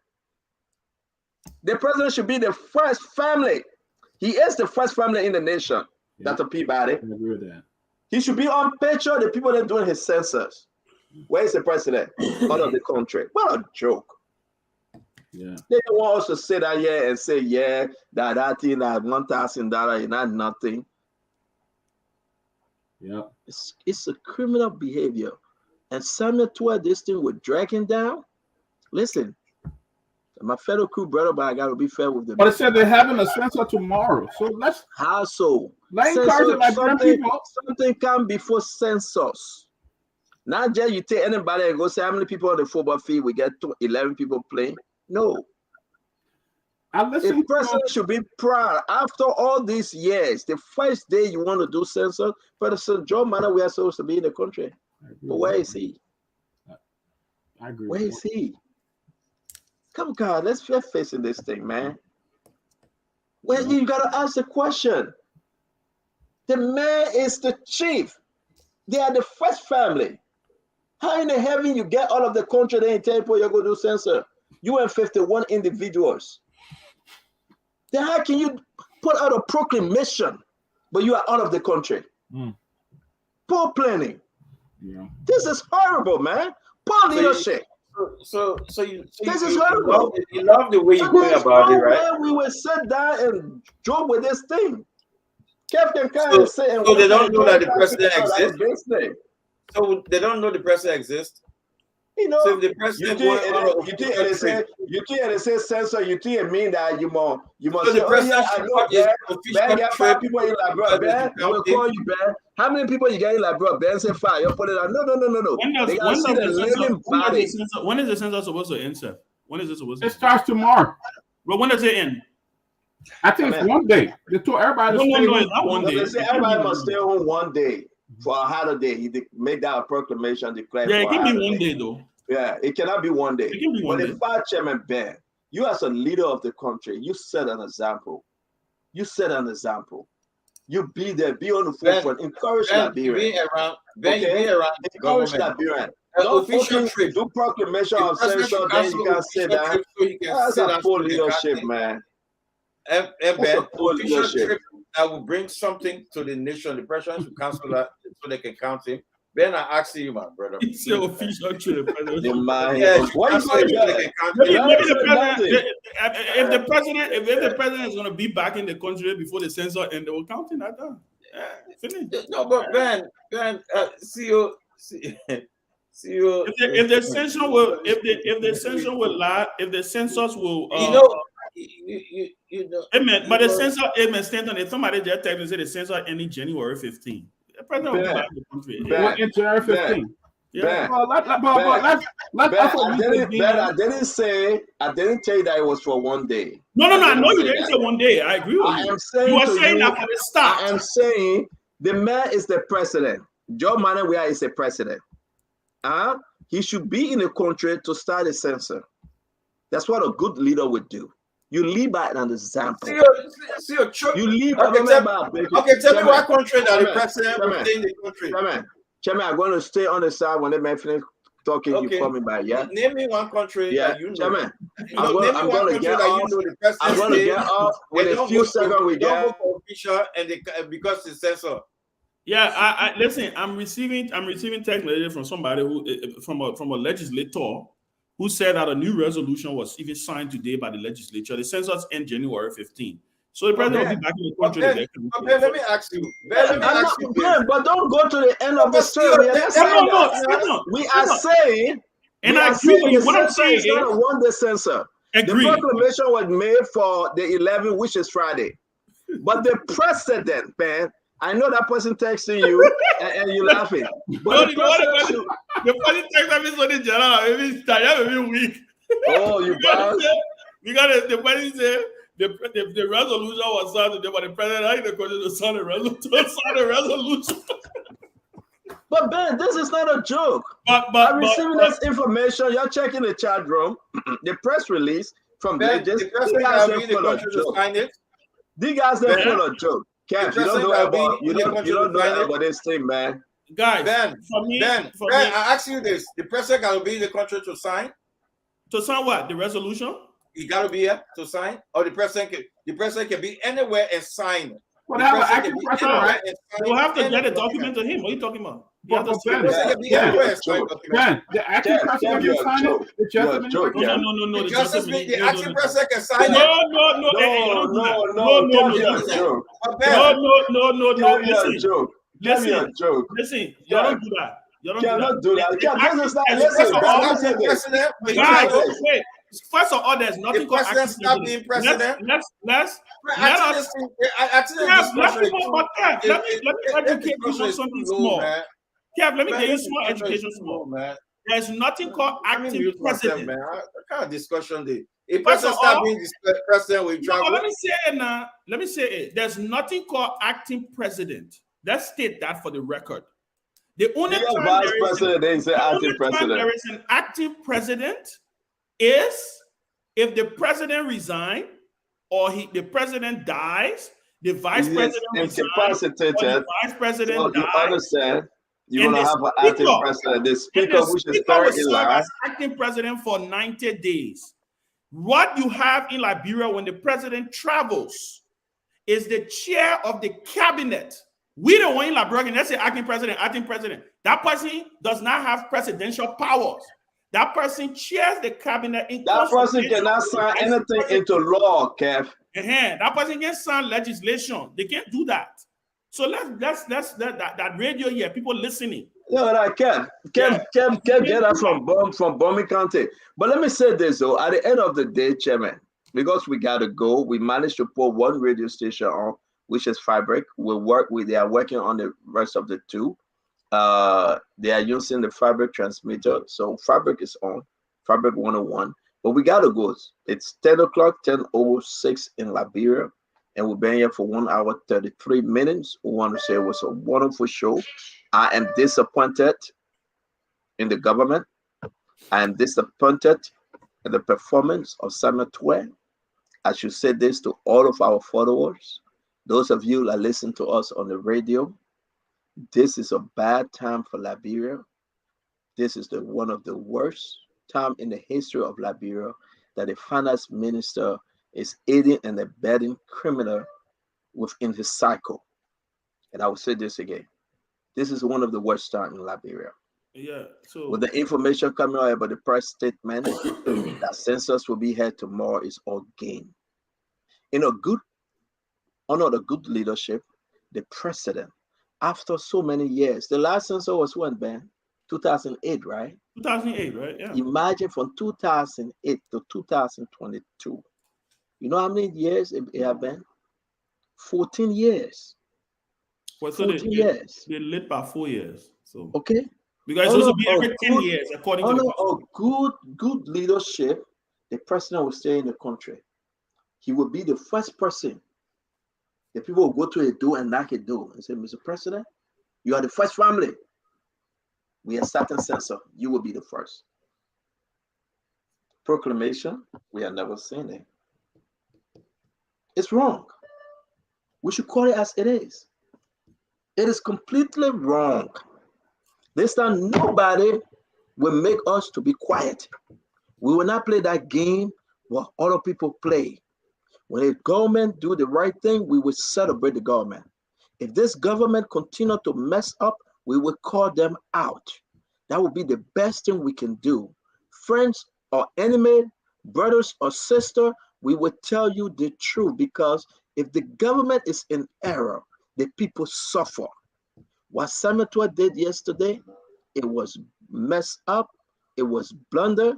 The president should be the first family. He is the first family in the nation. Yeah. Dr. Peabody. I agree with that. He should be on picture the people that are doing his census. Where is the president? Out of the country. What a joke. Yeah. They don't want us to sit down here and say, yeah, that thing, that $1,000 is not nothing. Yeah. It's a criminal behavior. And Samuel Tour, this thing with dragging down. Listen, my fellow crew brother, but I got to be fair with them. But it said they're having a census tomorrow. So let's. How so? Let's encourage like something come before census. Not just you take anybody and go say how many people on the football field, we get 11 people playing. No. The president should be proud. After all these years, the first day you want to do census, President Joe Manor, we are supposed to be in the country. But where is he? I agree. Where is he? Come on, let's facing this thing, man. Well, you got to ask the question. The man is the chief. They are the first family. How in the heaven you get all of the country there in Temple, you're going to do census? You and 51 individuals. Then how can you put out a proclamation, but you are out of the country? Poor planning. Yeah. This is horrible, man. Poor leadership. This is horrible. You love the way you go about it, right? We will sit down and joke with this thing. Captain so they don't know that the president exists. So they don't know the president exists. You know, so if the president you think say censor, you think it mean that you must so say, the president five people in Labrador, Ben, I will call you, Ben. How many people you get in Labrador? Ben say 5. You put it on. No. When is the census supposed to end, sir? When is it supposed to end? It starts tomorrow. But when does it end? I think it's one day. They told everybody to stay home. It's not one day. They say everybody must stay home one day for a holiday. He make that a proclamation, declare. Yeah, it can be one day though. Yeah, it cannot be one day. It can be one day. But the fire chairman, Ben, you as a leader of the country, you set an example. You be there, be on the forefront, encourage Liberian. Encourage Liberian. Don't do proclamation of censure, then you can say that. That's a poor leadership, man. And Ben, official trip that will bring something to the nation. The president should cancel that so they can count him. Ben, I asked you, my brother. It's the official to the president. The man. Yeah, Why you I'm say not that? making Maybe campaign. the president, Nothing. if the president is going to be back in the country before the census and they will count in that down. Finish. No, but Ben, see you. If the census will, if the census will lie, if the census will, you know. amen. But the census, amen. Stand on it. Somebody just text me say the census ending January 15. The president will be back in the country. What in January 15? Yeah. Well, I didn't tell you that it was for one day. No. I know you didn't say one day. I agree with you. I am saying You were to saying you, that for the start. I am saying the man is the president. Joe Manuel is the president. He should be in the country to start a census. That's what a good leader would do. You lead by an example. You lead by tell me what country that the president will stay in the country. Chairman, I'm going to stay on the side when the man finish talking. You coming by, yeah? Name me one country that you know. Chairman, I'm going to get off. I'm going to get off with a few seconds we get. Because the censor. Yeah, I listen. I'm receiving text messages from somebody who from a legislator who said that a new resolution was even signed today by the legislature. The census ends January 15. So the president will be back in the country. Okay, let me ask you. But don't go to the end of the story. We are saying, and I agree with you. What I'm saying is, not a one-day census. The proclamation was made for the 11th, which is Friday. But the president, man, I know that person texting you and you're laughing. But the person texting me so the general, maybe tired, maybe weak. Oh, you bad. Because the person said the resolution was signed today, but the president ain't going to sign a resolution. But Ben, this is not a joke. I'm receiving this information. You're checking the chat room, the press release from Vegas. The president will be the country to sign it. These guys are full of joke. Kev, you don't know about this thing, man. Guys, Ben, I ask you this: the president can be in the country to sign. To sign what? The resolution? He got to be here to sign, or the president can be anywhere and sign. Well, they have an active president, right? We'll have to get a document to him. What are you talking about? Ben, the active president can sign it. No. The acting president can sign it. No. Listen. You don't do that. You don't do that. Wait. First of all, there's nothing called acting president. Let's educate you on something small. Kev, let me get you small education small. There's nothing called acting president. What kind of discussion there? If president start being the president, we travel. Let me say it now. Let me say it. There's nothing called acting president. Let's state that for the record. The only time there is an active president is if the president resigns or the president dies, the vice president resigns, or the vice president dies. You understand? You're going to have an active president. The speaker, which is third in line, as acting president for 90 days. What you have in Liberia when the president travels is the chair of the cabinet. We don't want in Liberia, let's say acting president. That person does not have presidential powers. That person chairs the cabinet. That person cannot sign anything into law, Kev. That person can sign legislation. They can't do that. So let's that radio here, people listening. No, I can't get that from Bombay County. But let me say this though: at the end of the day, Chairman, because we gotta go, we managed to put one radio station on, which is Fabric. They are working on the rest of the two. They are using the Fabric transmitter, so Fabric is on, Fabric 101. But we gotta go. It's 10 o'clock, 10:06 in Liberia, and we've been here for 1 hour 33 minutes. We want to say it was a wonderful show. I am disappointed in the government. I am disappointed in the performance of Samuel Twe. I should say this to all of our followers, those of you that listen to us on the radio. This is a bad time for Liberia. This is one of the worst time in the history of Liberia that the finance minister is aiding and abetting criminal within his cycle. And I will say this again. This is one of the worst times in Liberia. Yeah. So with the information coming out about the press statement that census will be held tomorrow is all game. Under the good leadership, the president, after so many years, the last census was when, Ben? 2008, right? 2008, right? Yeah. Imagine from 2008 to 2022. You know how many years it have been? 14 years. Well, so 14 years. they lit by 4 years. So Okay. because it's supposed to be every 10 years, according to the good leadership, the president will stay in the country. He will be the first person. The people will go to a door and knock a door and say, Mr. President, you are the first family. We are starting census. You will be the first. Proclamation, we have never seen it. It's wrong. We should call it as it is. It is completely wrong. This time, nobody will make us to be quiet. We will not play that game what other people play. When the government do the right thing, we will celebrate the government. If this government continue to mess up, we will call them out. That would be the best thing we can do. Friends or enemy, brothers or sister, we will tell you the truth, because if the government is in error, the people suffer. What Senator did yesterday, it was messed up, it was blunder,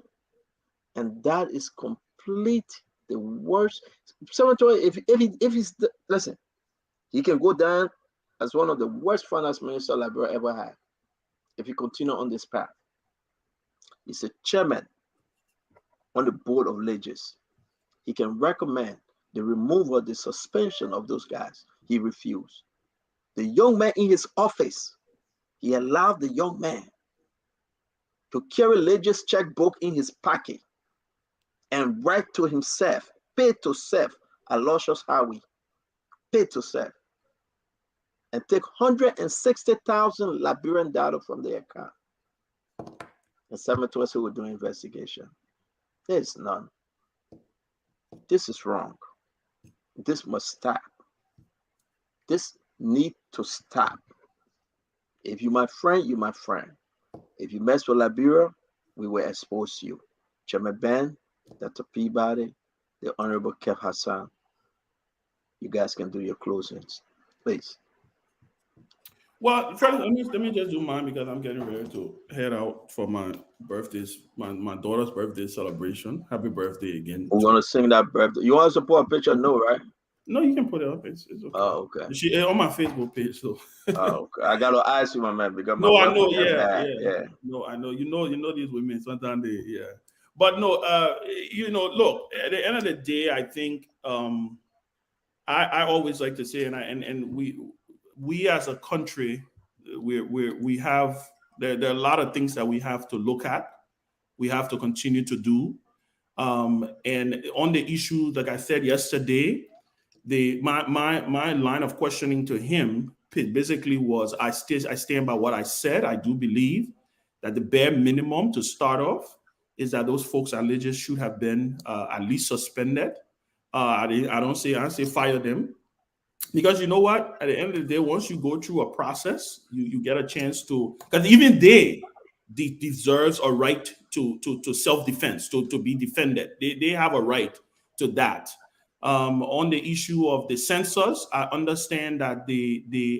and that is complete the worst. Senator, if he's listen, he can go down as one of the worst finance ministers Liberia ever had if he continue on this path. He's a chairman on the board of legislation. He can recommend the removal, the suspension of those guys. He refused. The young man in his office, he allowed the young man to carry legislative checkbook in his pocket and write to himself, pay to self, Aloysius Howie, pay to self, and take 160,000 Liberian dollars from their account. And 7 to us who will do investigation. There's none. This is wrong. This must stop. This need to stop. If you my friend, you my friend. If you mess with Liberia, we will expose you. Chairman Ben, Dr. Peabody, the Honorable Kev Hassan, you guys can do your closings, please. Well, first, let me just do mine, because I'm getting ready to head out for my my daughter's birthday celebration. Happy birthday again. We're gonna sing that birthday. You want to support a picture? No, right? No, you can put it up. It's okay. Oh, okay. She on my Facebook page, so. Oh, okay. I gotta ask you, my man, because my I know, yeah. No, I know. You know these women sometimes they, yeah. But no, look, at the end of the day, I think I always like to say, and we as a country, we have there are a lot of things that we have to look at. We have to continue to do. And on the issue, like I said yesterday, my line of questioning to him basically was, I stand by what I said. I do believe that the bare minimum to start off is that those folks alleges should have been at least suspended. I say fire them, because you know what? At the end of the day, once you go through a process, you get a chance to, because even they deserves a right to self-defense, to be defended. They have a right to that. On the issue of the census, I understand that the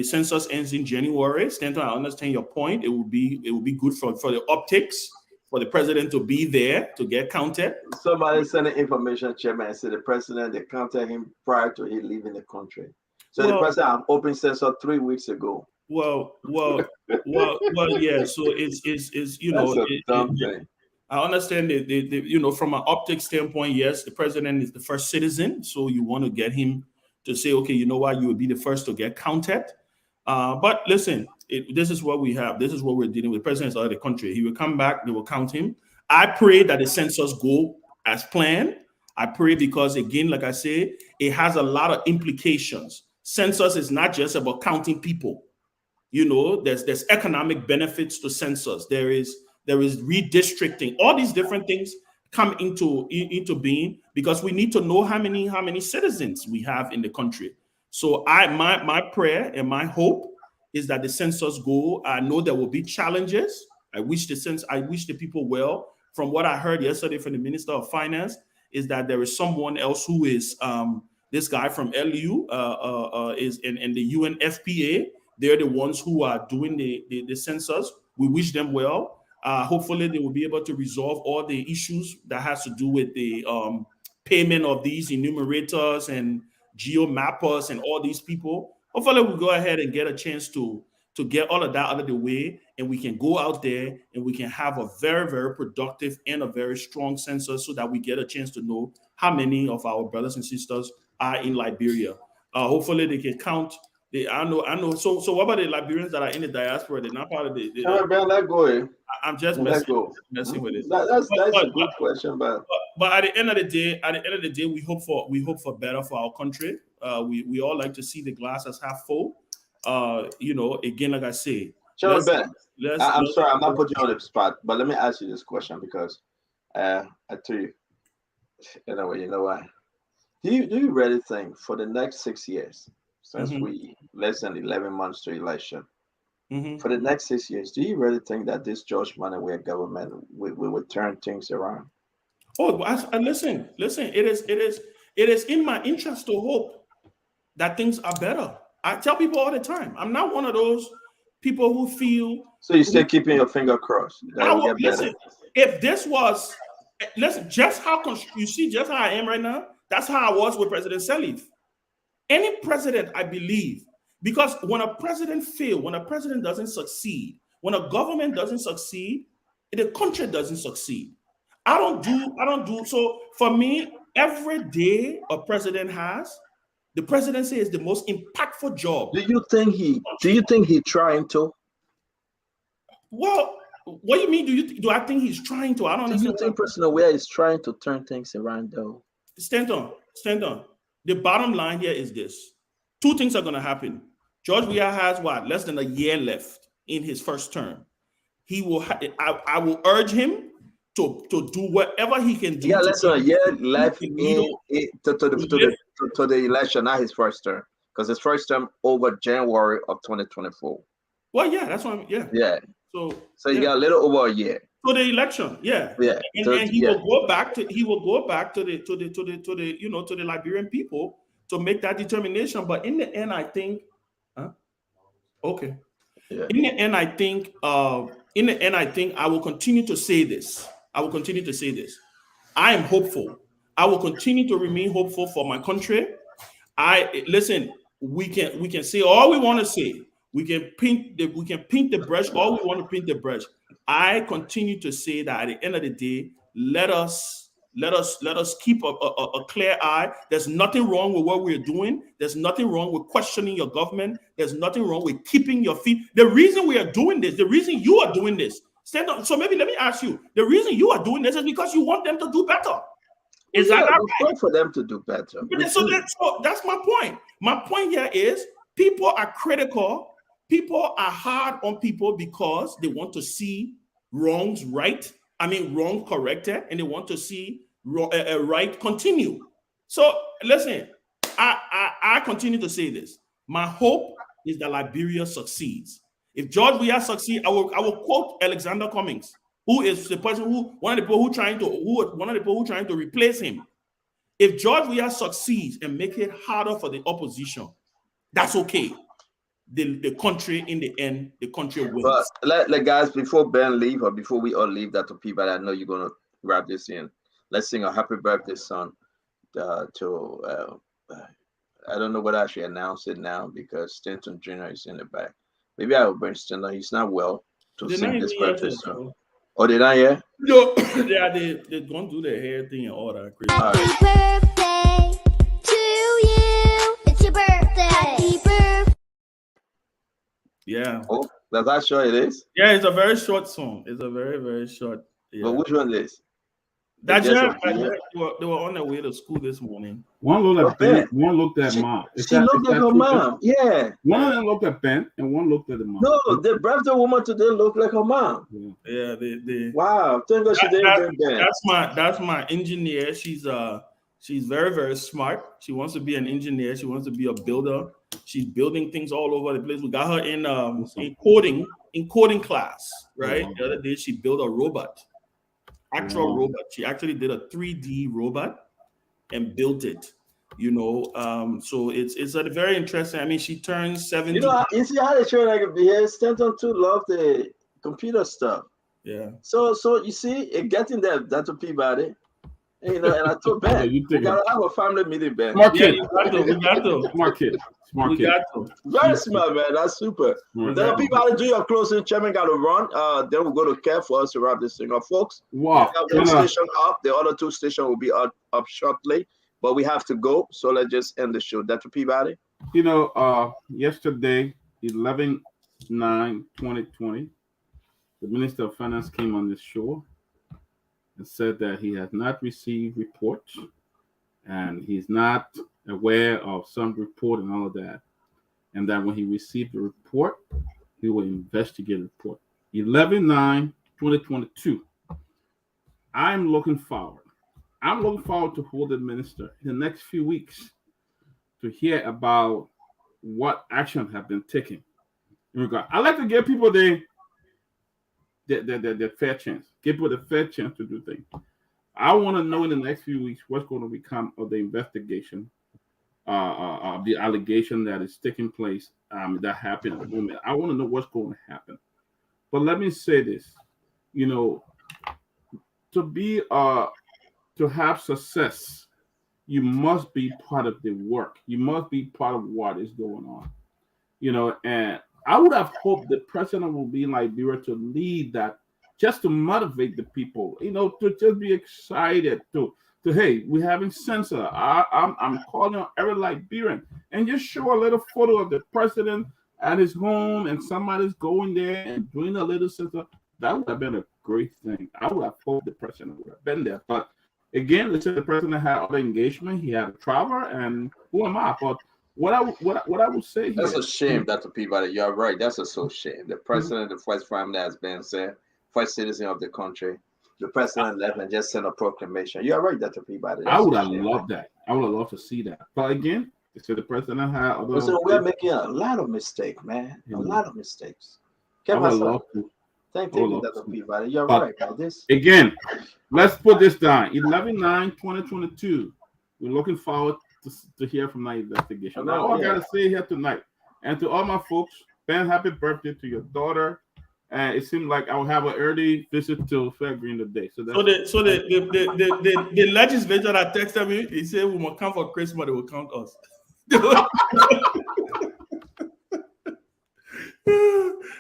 census ends in January. Stanton, I understand your point. It would be good for the optics, for the president to be there to get counted. Somebody sent an information, Chairman, and said the president, they counted him prior to him leaving the country. So the president opened census 3 weeks ago. Well, yeah. So it's you know, That's a dumb thing. I understand that from an optics standpoint, yes, the president is the first citizen, so you want to get him to say, okay, you know what, you will be the first to get counted. But listen, this is what we have. This is what we're dealing with. The president is out of the country. He will come back. They will count him. I pray that the census go as planned. I pray because, again, like I say, it has a lot of implications. Census is not just about counting people. There's economic benefits to census. There is redistricting. All these different things come into being because we need to know how many citizens we have in the country. So my prayer and my hope is that the census go. I know there will be challenges. I wish the people well. From what I heard yesterday from the Minister of Finance, is that there is someone else who is this guy from LU is in the UNFPA. They're the ones who are doing the census. We wish them well. Hopefully, they will be able to resolve all the issues that has to do with the payment of these enumerators and geomappers and all these people. Hopefully, we'll go ahead and get a chance to get all of that out of the way, and we can go out there and we can have a very, very productive and a very strong census so that we get a chance to know how many of our brothers and sisters are in Liberia. Hopefully, they can count. I know. So what about the Liberians that are in the diaspora? They're not part of the. Let go. I'm just messing with it. That's a good question, but at the end of the day, we hope for better for our country. We all like to see the glass as half full. Again, like I say, I'm sorry, I'm not putting you on the spot, but let me ask you this question because I tell you, you know why? Do you really think for the next 6 years, since we less than 11 months to election, for the next 6 years, do you really think that this George Manaway government will turn things around? Oh, and listen, it is in my interest to hope that things are better. I tell people all the time, I'm not one of those people who feel. So you're still keeping your finger crossed. Listen, if this was, just how you see, just how I am right now, that's how I was with President Salif. Any president, I believe, because when a president fails, when a president doesn't succeed, when a government doesn't succeed, the country doesn't succeed. I don't do. So for me, every day a president has, the presidency is the most impactful job. Do you think he's trying to? Well, what do you mean? Do I think he's trying to? I don't understand. Do you think President Weah is trying to turn things around though? Stand on. The bottom line here is this. Two things are going to happen. George Weah has less than a year left in his first term. He will. I will urge him to do whatever he can do. Yeah, less than a year left to the election, not his first term, because his first term over January of 2024. Well, yeah, that's what Yeah. So you got a little over a year. To the election, yeah. And he will go back to the Liberian people to make that determination. But in the end, I think, okay. Yeah. In the end, I think I will continue to say this. I am hopeful. I will continue to remain hopeful for my country. We can say all we want to say. We can paint the brush all we want to paint the brush. I continue to say that at the end of the day, let us keep a clear eye. There's nothing wrong with what we're doing. There's nothing wrong with questioning your government. There's nothing wrong with keeping your feet. The reason we are doing this, the reason you are doing this, stand up. So maybe let me ask you, the reason you are doing this is because you want them to do better. Is that right? For them to do better. So that's my point. My point here is people are critical. People are hard on people because they want to see wrong corrected, and they want to see right continue. So listen, I continue to say this. My hope is that Liberia succeeds. If George Weah succeeds, I will quote Alexander Cummings, who is the person one of the people who trying to replace him. If George Weah succeeds and make it harder for the opposition, that's okay. The country, in the end, the country wins. But guys, before Ben leave, or before we all leave that to people that I know you're gonna wrap this in, let's sing a happy birthday song to I don't know whether I should announce it now because Stanton Jr. is in the back. Maybe I will bring Stanton. He's not well to sing this birthday song. Oh, did I hear? No, yeah, they're gonna do their hair thing and all that crazy. Happy birthday to you. It's your birthday. Happy birthday. Yeah. Oh, does that show it is? Yeah, it's a very short song. It's a very, very short. Yeah. But which one is? They were on their way to school this morning. One looked at Ben, one looked at mom. She looked at her mom. Yeah. One of them looked at Ben and one looked at the mom. No, the birthday woman today looked like her mom. Yeah, they wow. Thank God she didn't bring Ben. That's my engineer. She's very, very smart. She wants to be an engineer. She wants to be a builder. She's building things all over the place. We got her in coding class, right? Wow. The other day she built a robot, actual Wow. robot. She actually did a 3D robot and built it. So it's a very interesting. I mean, she turns 70. You see how they try to behave. Stanton too love the computer stuff. Yeah. So you see, it getting there. That's what Peabody. And I told Ben, You we think gotta have a family meeting, Ben. Smart Yeah, kid. we got to. Smart kid. Smart We kid. got to. Very smart, man. That's super. Smart. Then Peabody, do your closing. Chairman got to run. Then we'll go to Kev for us to wrap this thing up, folks. Wow. We have one station up. The other 2 stations will be up shortly. But we have to go, so let's just end the show. Dr. Peabody. Yesterday, 11/9/2020, the Minister of Finance came on this show and said that he has not received reports and he's not aware of some report and all of that. And that when he received the report, he will investigate the report. 11/9/2022. I'm looking forward to hold the minister in the next few weeks to hear about what action have been taken in regard. I like to give people the fair chance. Give people the fair chance to do things. I want to know in the next few weeks what's going to become of the investigation, the allegation that is taking place that happened at the moment. I want to know what's going to happen. But let me say this, to have success, you must be part of the work. You must be part of what is going on. And I would have hoped the president will be in Liberia to lead that, just to motivate the people, to just be excited to hey, we're having census. I'm calling on every Liberian, and just show a little photo of the president at his home and somebody's going there and doing a little census. That would have been a great thing. I would have hoped the president would have been there. But again, they said the president had other engagement. He had a traveler, and who am I? But what I would say That's here, a shame, Dr. Peabody. You're right. That's so shame. The president, the first family has been said, first citizen of the country. The president left and just sent a proclamation. You're right, Dr. Peabody. I would have loved that. I would have loved to see that. But again, they said the president had other. So we're making a lot of mistakes, man. A lot of mistakes. I would love to. Thank you, Dr. Peabody. You're right about this. Again, let's put this down. 11/9/2022. We're looking forward to hear from that investigation. That's all I gotta say here tonight. And to all my folks, Ben, happy birthday to your daughter. And it seemed like I will have an early visit to Fairgreen today. So the legislature that texted me, they said we will come for Christmas, they will count us.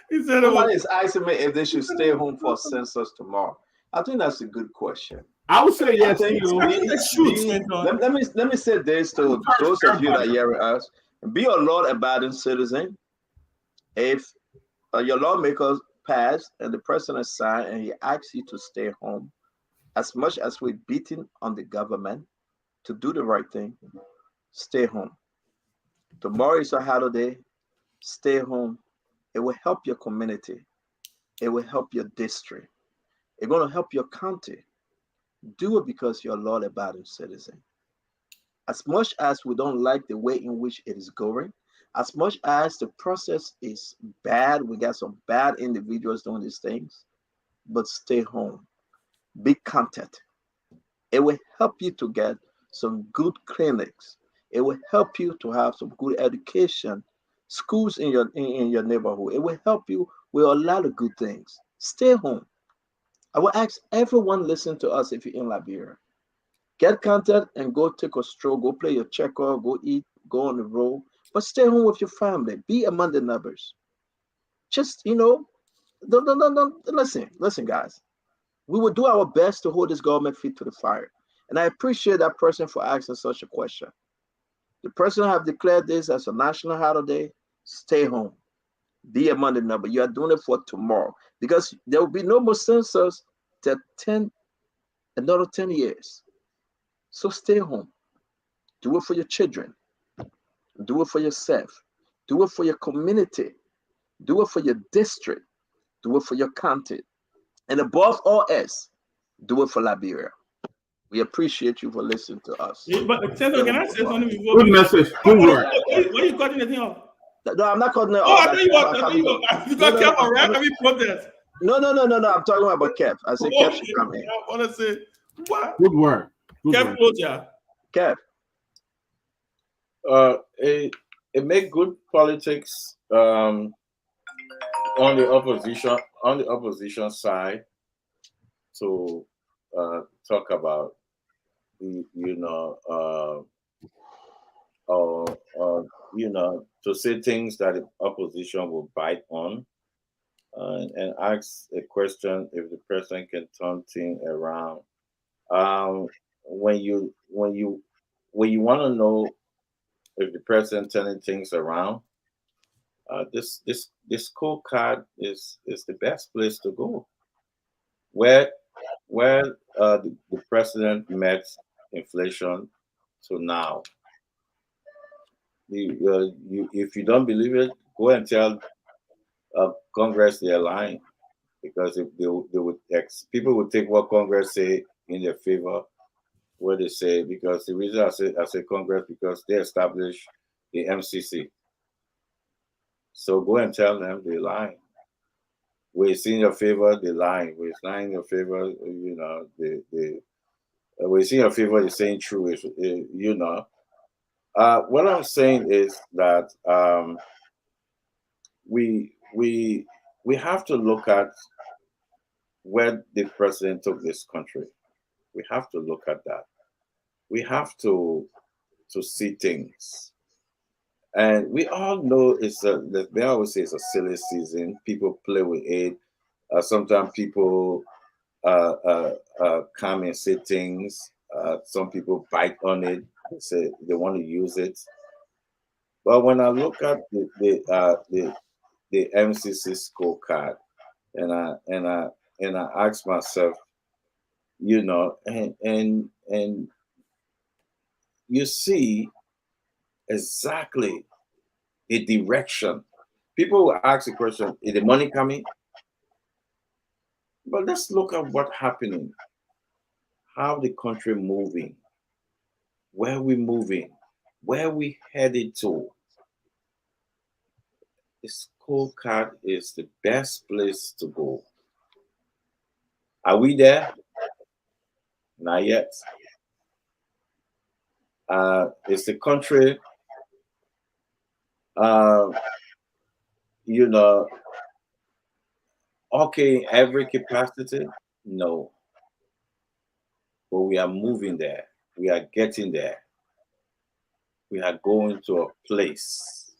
He said somebody is asking me if they should stay home for census tomorrow. I think that's a good question. I would say yes. Let me say this to those of you that are hearing us: be a law-abiding citizen. If your lawmakers pass and the president signed and he asks you to stay home, as much as we're beating on the government to do the right thing, stay home. Tomorrow is a holiday. Stay home. It will help your community. It will help your district. It's going to help your county. Do it because you're a law-abiding citizen. As much as we don't like the way in which it is going, as much as the process is bad, we got some bad individuals doing these things, but stay home. Be content. It will help you to get some good clinics. It will help you to have some good education, schools in your neighborhood. It will help you with a lot of good things. Stay home. I will ask everyone listening to us if you're in Liberia, get content and go take a stroll, go play your checker, go eat, go on the road, but stay home with your family. Be among the neighbors. Just, don't listen, guys. We will do our best to hold this government feet to the fire. And I appreciate that person for asking such a question. The president have declared this as a national holiday. Stay home. Be among the number. You are doing it for tomorrow because there will be no more census till another 10 years. So stay home. Do it for your children. Do it for yourself. Do it for your community. Do it for your district. Do it for your county. And above all else, do it for Liberia. We appreciate you for listening to us. But Senator, can I say something before? Good message. Good work. What are you cutting the thing off? No, I'm not cutting it Oh, off. I thought you were. You got Kev on rap every protest. No. I'm talking about Kev. I said Kev should come in. I want to say what? Good work. Kev Roja. Kev. It make good politics on the opposition side to talk about to say things that the opposition will bite on, and ask a question if the president can turn things around. When you want to know if the president turning things around, this scorecard is the best place to go. Where the president met inflation to now. If you don't believe it, go and tell Congress they're lying, because if people would take what Congress say in their favor, what they say, because the reason I say Congress, because they established the MCC. So go and tell them they're lying. We're in your favor, they're lying. We're not in your favor, we're in your favor, they're saying true, what I'm saying is that we have to look at where the president took this country. We have to look at that. We have to see things. And we all know they always say it's a silly season. People play with it. Sometimes people come and say things. Some people bite on it. They say they want to use it. But when I look at the MCC scorecard, and I ask myself, and you see exactly the direction. People will ask the question, is the money coming? But let's look at what's happening. How the country moving? Where we moving? Where we headed to? The scorecard is the best place to go. Are we there? Not yet. Is the country, okay, every capacity? No. But we are moving there. We are getting there. We are going to a place.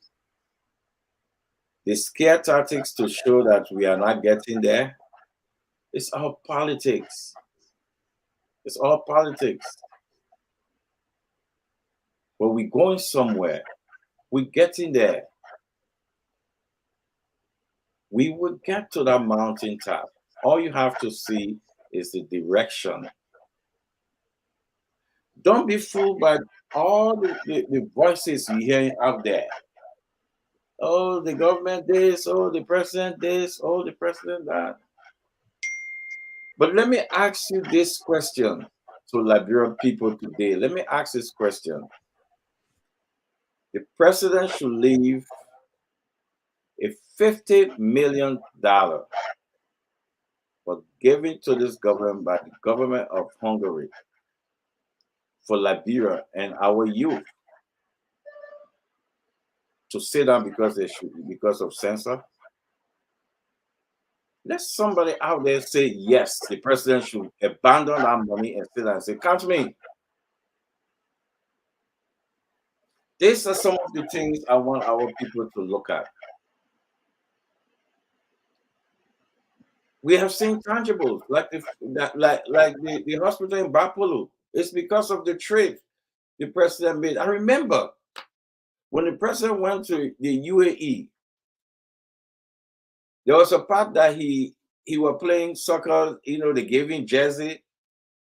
The scare tactics to show that we are not getting there, it's all politics. It's all politics. But we're going somewhere. We're getting there. We will get to that mountaintop. All you have to see is the direction. Don't be fooled by all the voices you're hearing out there. Oh, the government this, oh, the president this, oh, the president that. But let me ask you this question to Liberian people today. Let me ask this question. The president should leave a $50 million was given to this government by the government of Hungary for Liberia and our youth to sit down because of census. Let somebody out there say yes, the president should abandon that money and sit down and say, count me. These are some of the things I want our people to look at. We have seen tangibles like the hospital in Bapolu. It's because of the trade the president made. I remember when the president went to the UAE, there was a part that he was playing soccer, they gave him jersey.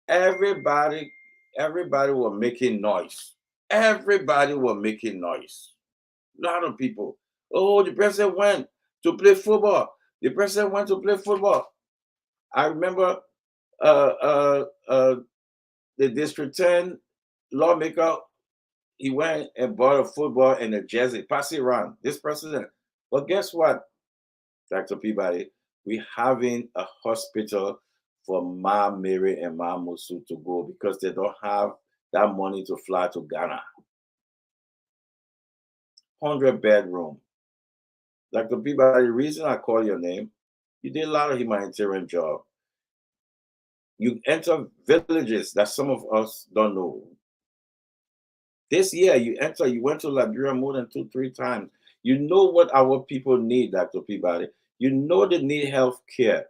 Everybody was making noise. Everybody was making noise. A lot of people. Oh, the president went to play football. The president went to play football. I remember the District 10 lawmaker, he went and bought a football and a jersey, pass it around, this president. But guess what, Dr. Peabody? We're having a hospital for Ma Mary and Ma Musu to go because they don't have that money to fly to Ghana. 100-bedroom. Dr. Peabody, the reason I call your name, you did a lot of humanitarian job. You enter villages that some of us don't know. This year, you went to Liberia more than 2-3 times. You know what our people need, Dr. Peabody. You know they need health care.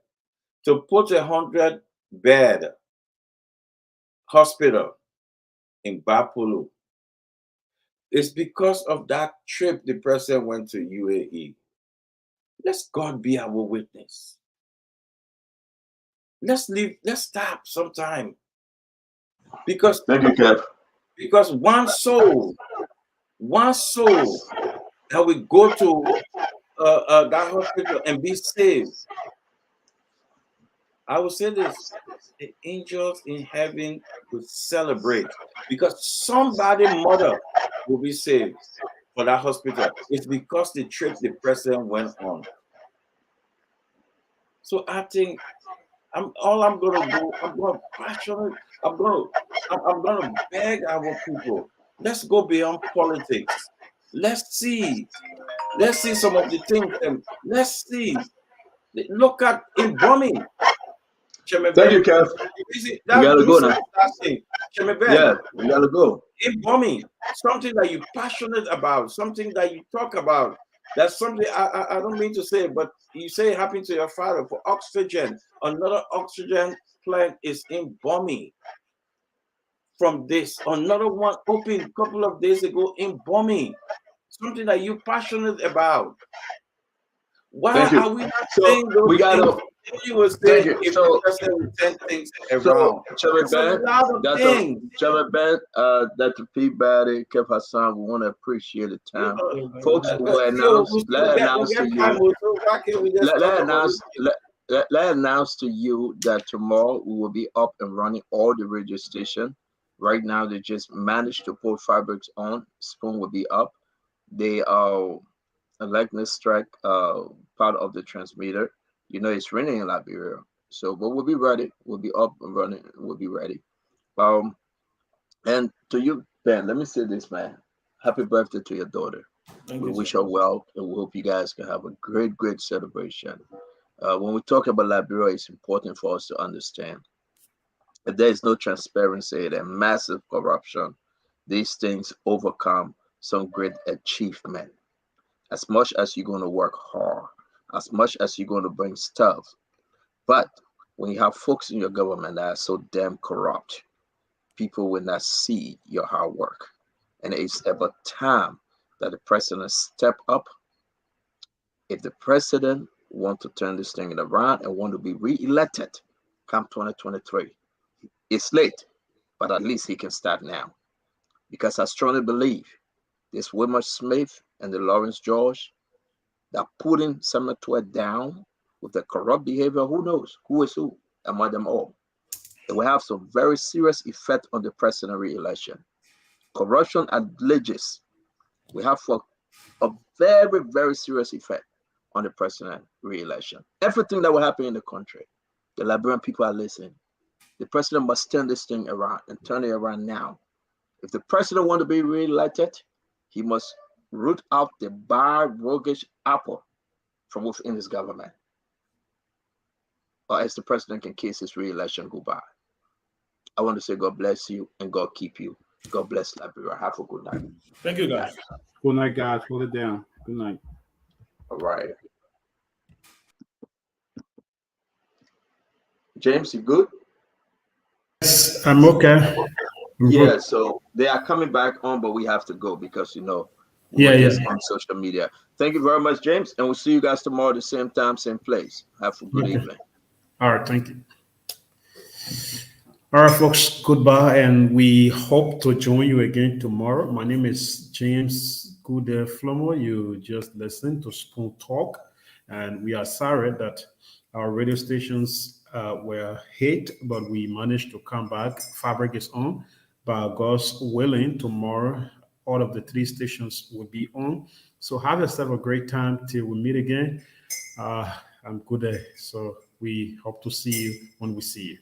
To put a 100-bed hospital in Bapulu, it's because of that trip the president went to UAE. Let God be our witness. Let's stop sometime. Because thank you, Kev. Because one soul that we go to that hospital and be saved. I will say this: the angels in heaven will celebrate because somebody's mother will be saved for that hospital. It's because the trip the president went on. So I think I'm gonna do. I'm gonna passionate. I'm gonna beg our people. Let's go beyond politics. Let's see some of the things. And let's see. Look at in bombing. Thank you, Kev. We gotta go now. Yeah, we gotta go. In bombing, something that you're passionate about, something that you talk about. That's something I don't mean to say, but you say it happened to your father for oxygen. Another oxygen plant is in bombing. From this, another one opened a couple of days ago in bombing. Something that you're passionate about. Why are we not saying those we gotta, things? You were saying if the person would send things around. Chairman Ben, Dr. Peabody, Kev Hassan, we want to appreciate the time. Folks, we'll announce to you that tomorrow we will be up and running all the radio station. Right now, they just managed to put fabrics on. Spoon will be up. They are lightning strike part of the transmitter. You know, it's raining in Liberia. So, but we'll be ready. We'll be up and running. We'll be ready. And to you, Ben, let me say this, man. Happy birthday to your daughter. We wish her well, and we hope you guys can have a great, great celebration. When we talk about Liberia, it's important for us to understand if there is no transparency and massive corruption, these things overcome some great achievement. As much as you're going to work hard, as much as you're going to bring stuff, but when you have folks in your government that are so damn corrupt, people will not see your hard work. And it's about time that the president step up. If the president want to turn this thing around and want to be re-elected come 2023, it's late, but at least he can start now. Because I strongly believe this Wilmer Smith and the Lawrence George that putting Senator down with the corrupt behavior, who knows who is who among them all. It will have some very serious effect on the president re-election. Corruption at villages we have for a very, very serious effect on the president re-election. Everything that will happen in the country, the Liberian people are listening. The president must turn this thing around and turn it around now. If the president wants to be re-elected, he must root out the bad, roguish apple from within his government. Or else the president can kiss his re-election goodbye. I want to say God bless you and God keep you. God bless Liberia. Have a good night. Thank you, guys. Good night, guys. Hold it down. Good night. All right. James, you good? Yes, I'm okay. Yeah, so they are coming back on, but we have to go because, you know, we're just on social media. Thank you very much, James. And we'll see you guys tomorrow at the same time, same place. Have a good evening. All right. Thank you. All right, folks, goodbye. And we hope to join you again tomorrow. My name is James Flomo. You just listened to Spoon Talk. And we are sorry that our radio stations were hit, but we managed to come back. Fabric is on, but God's willing, tomorrow all of the 3 stations will be on. So have yourself a great time till we meet again. I'm good. So we hope to see you when we see you.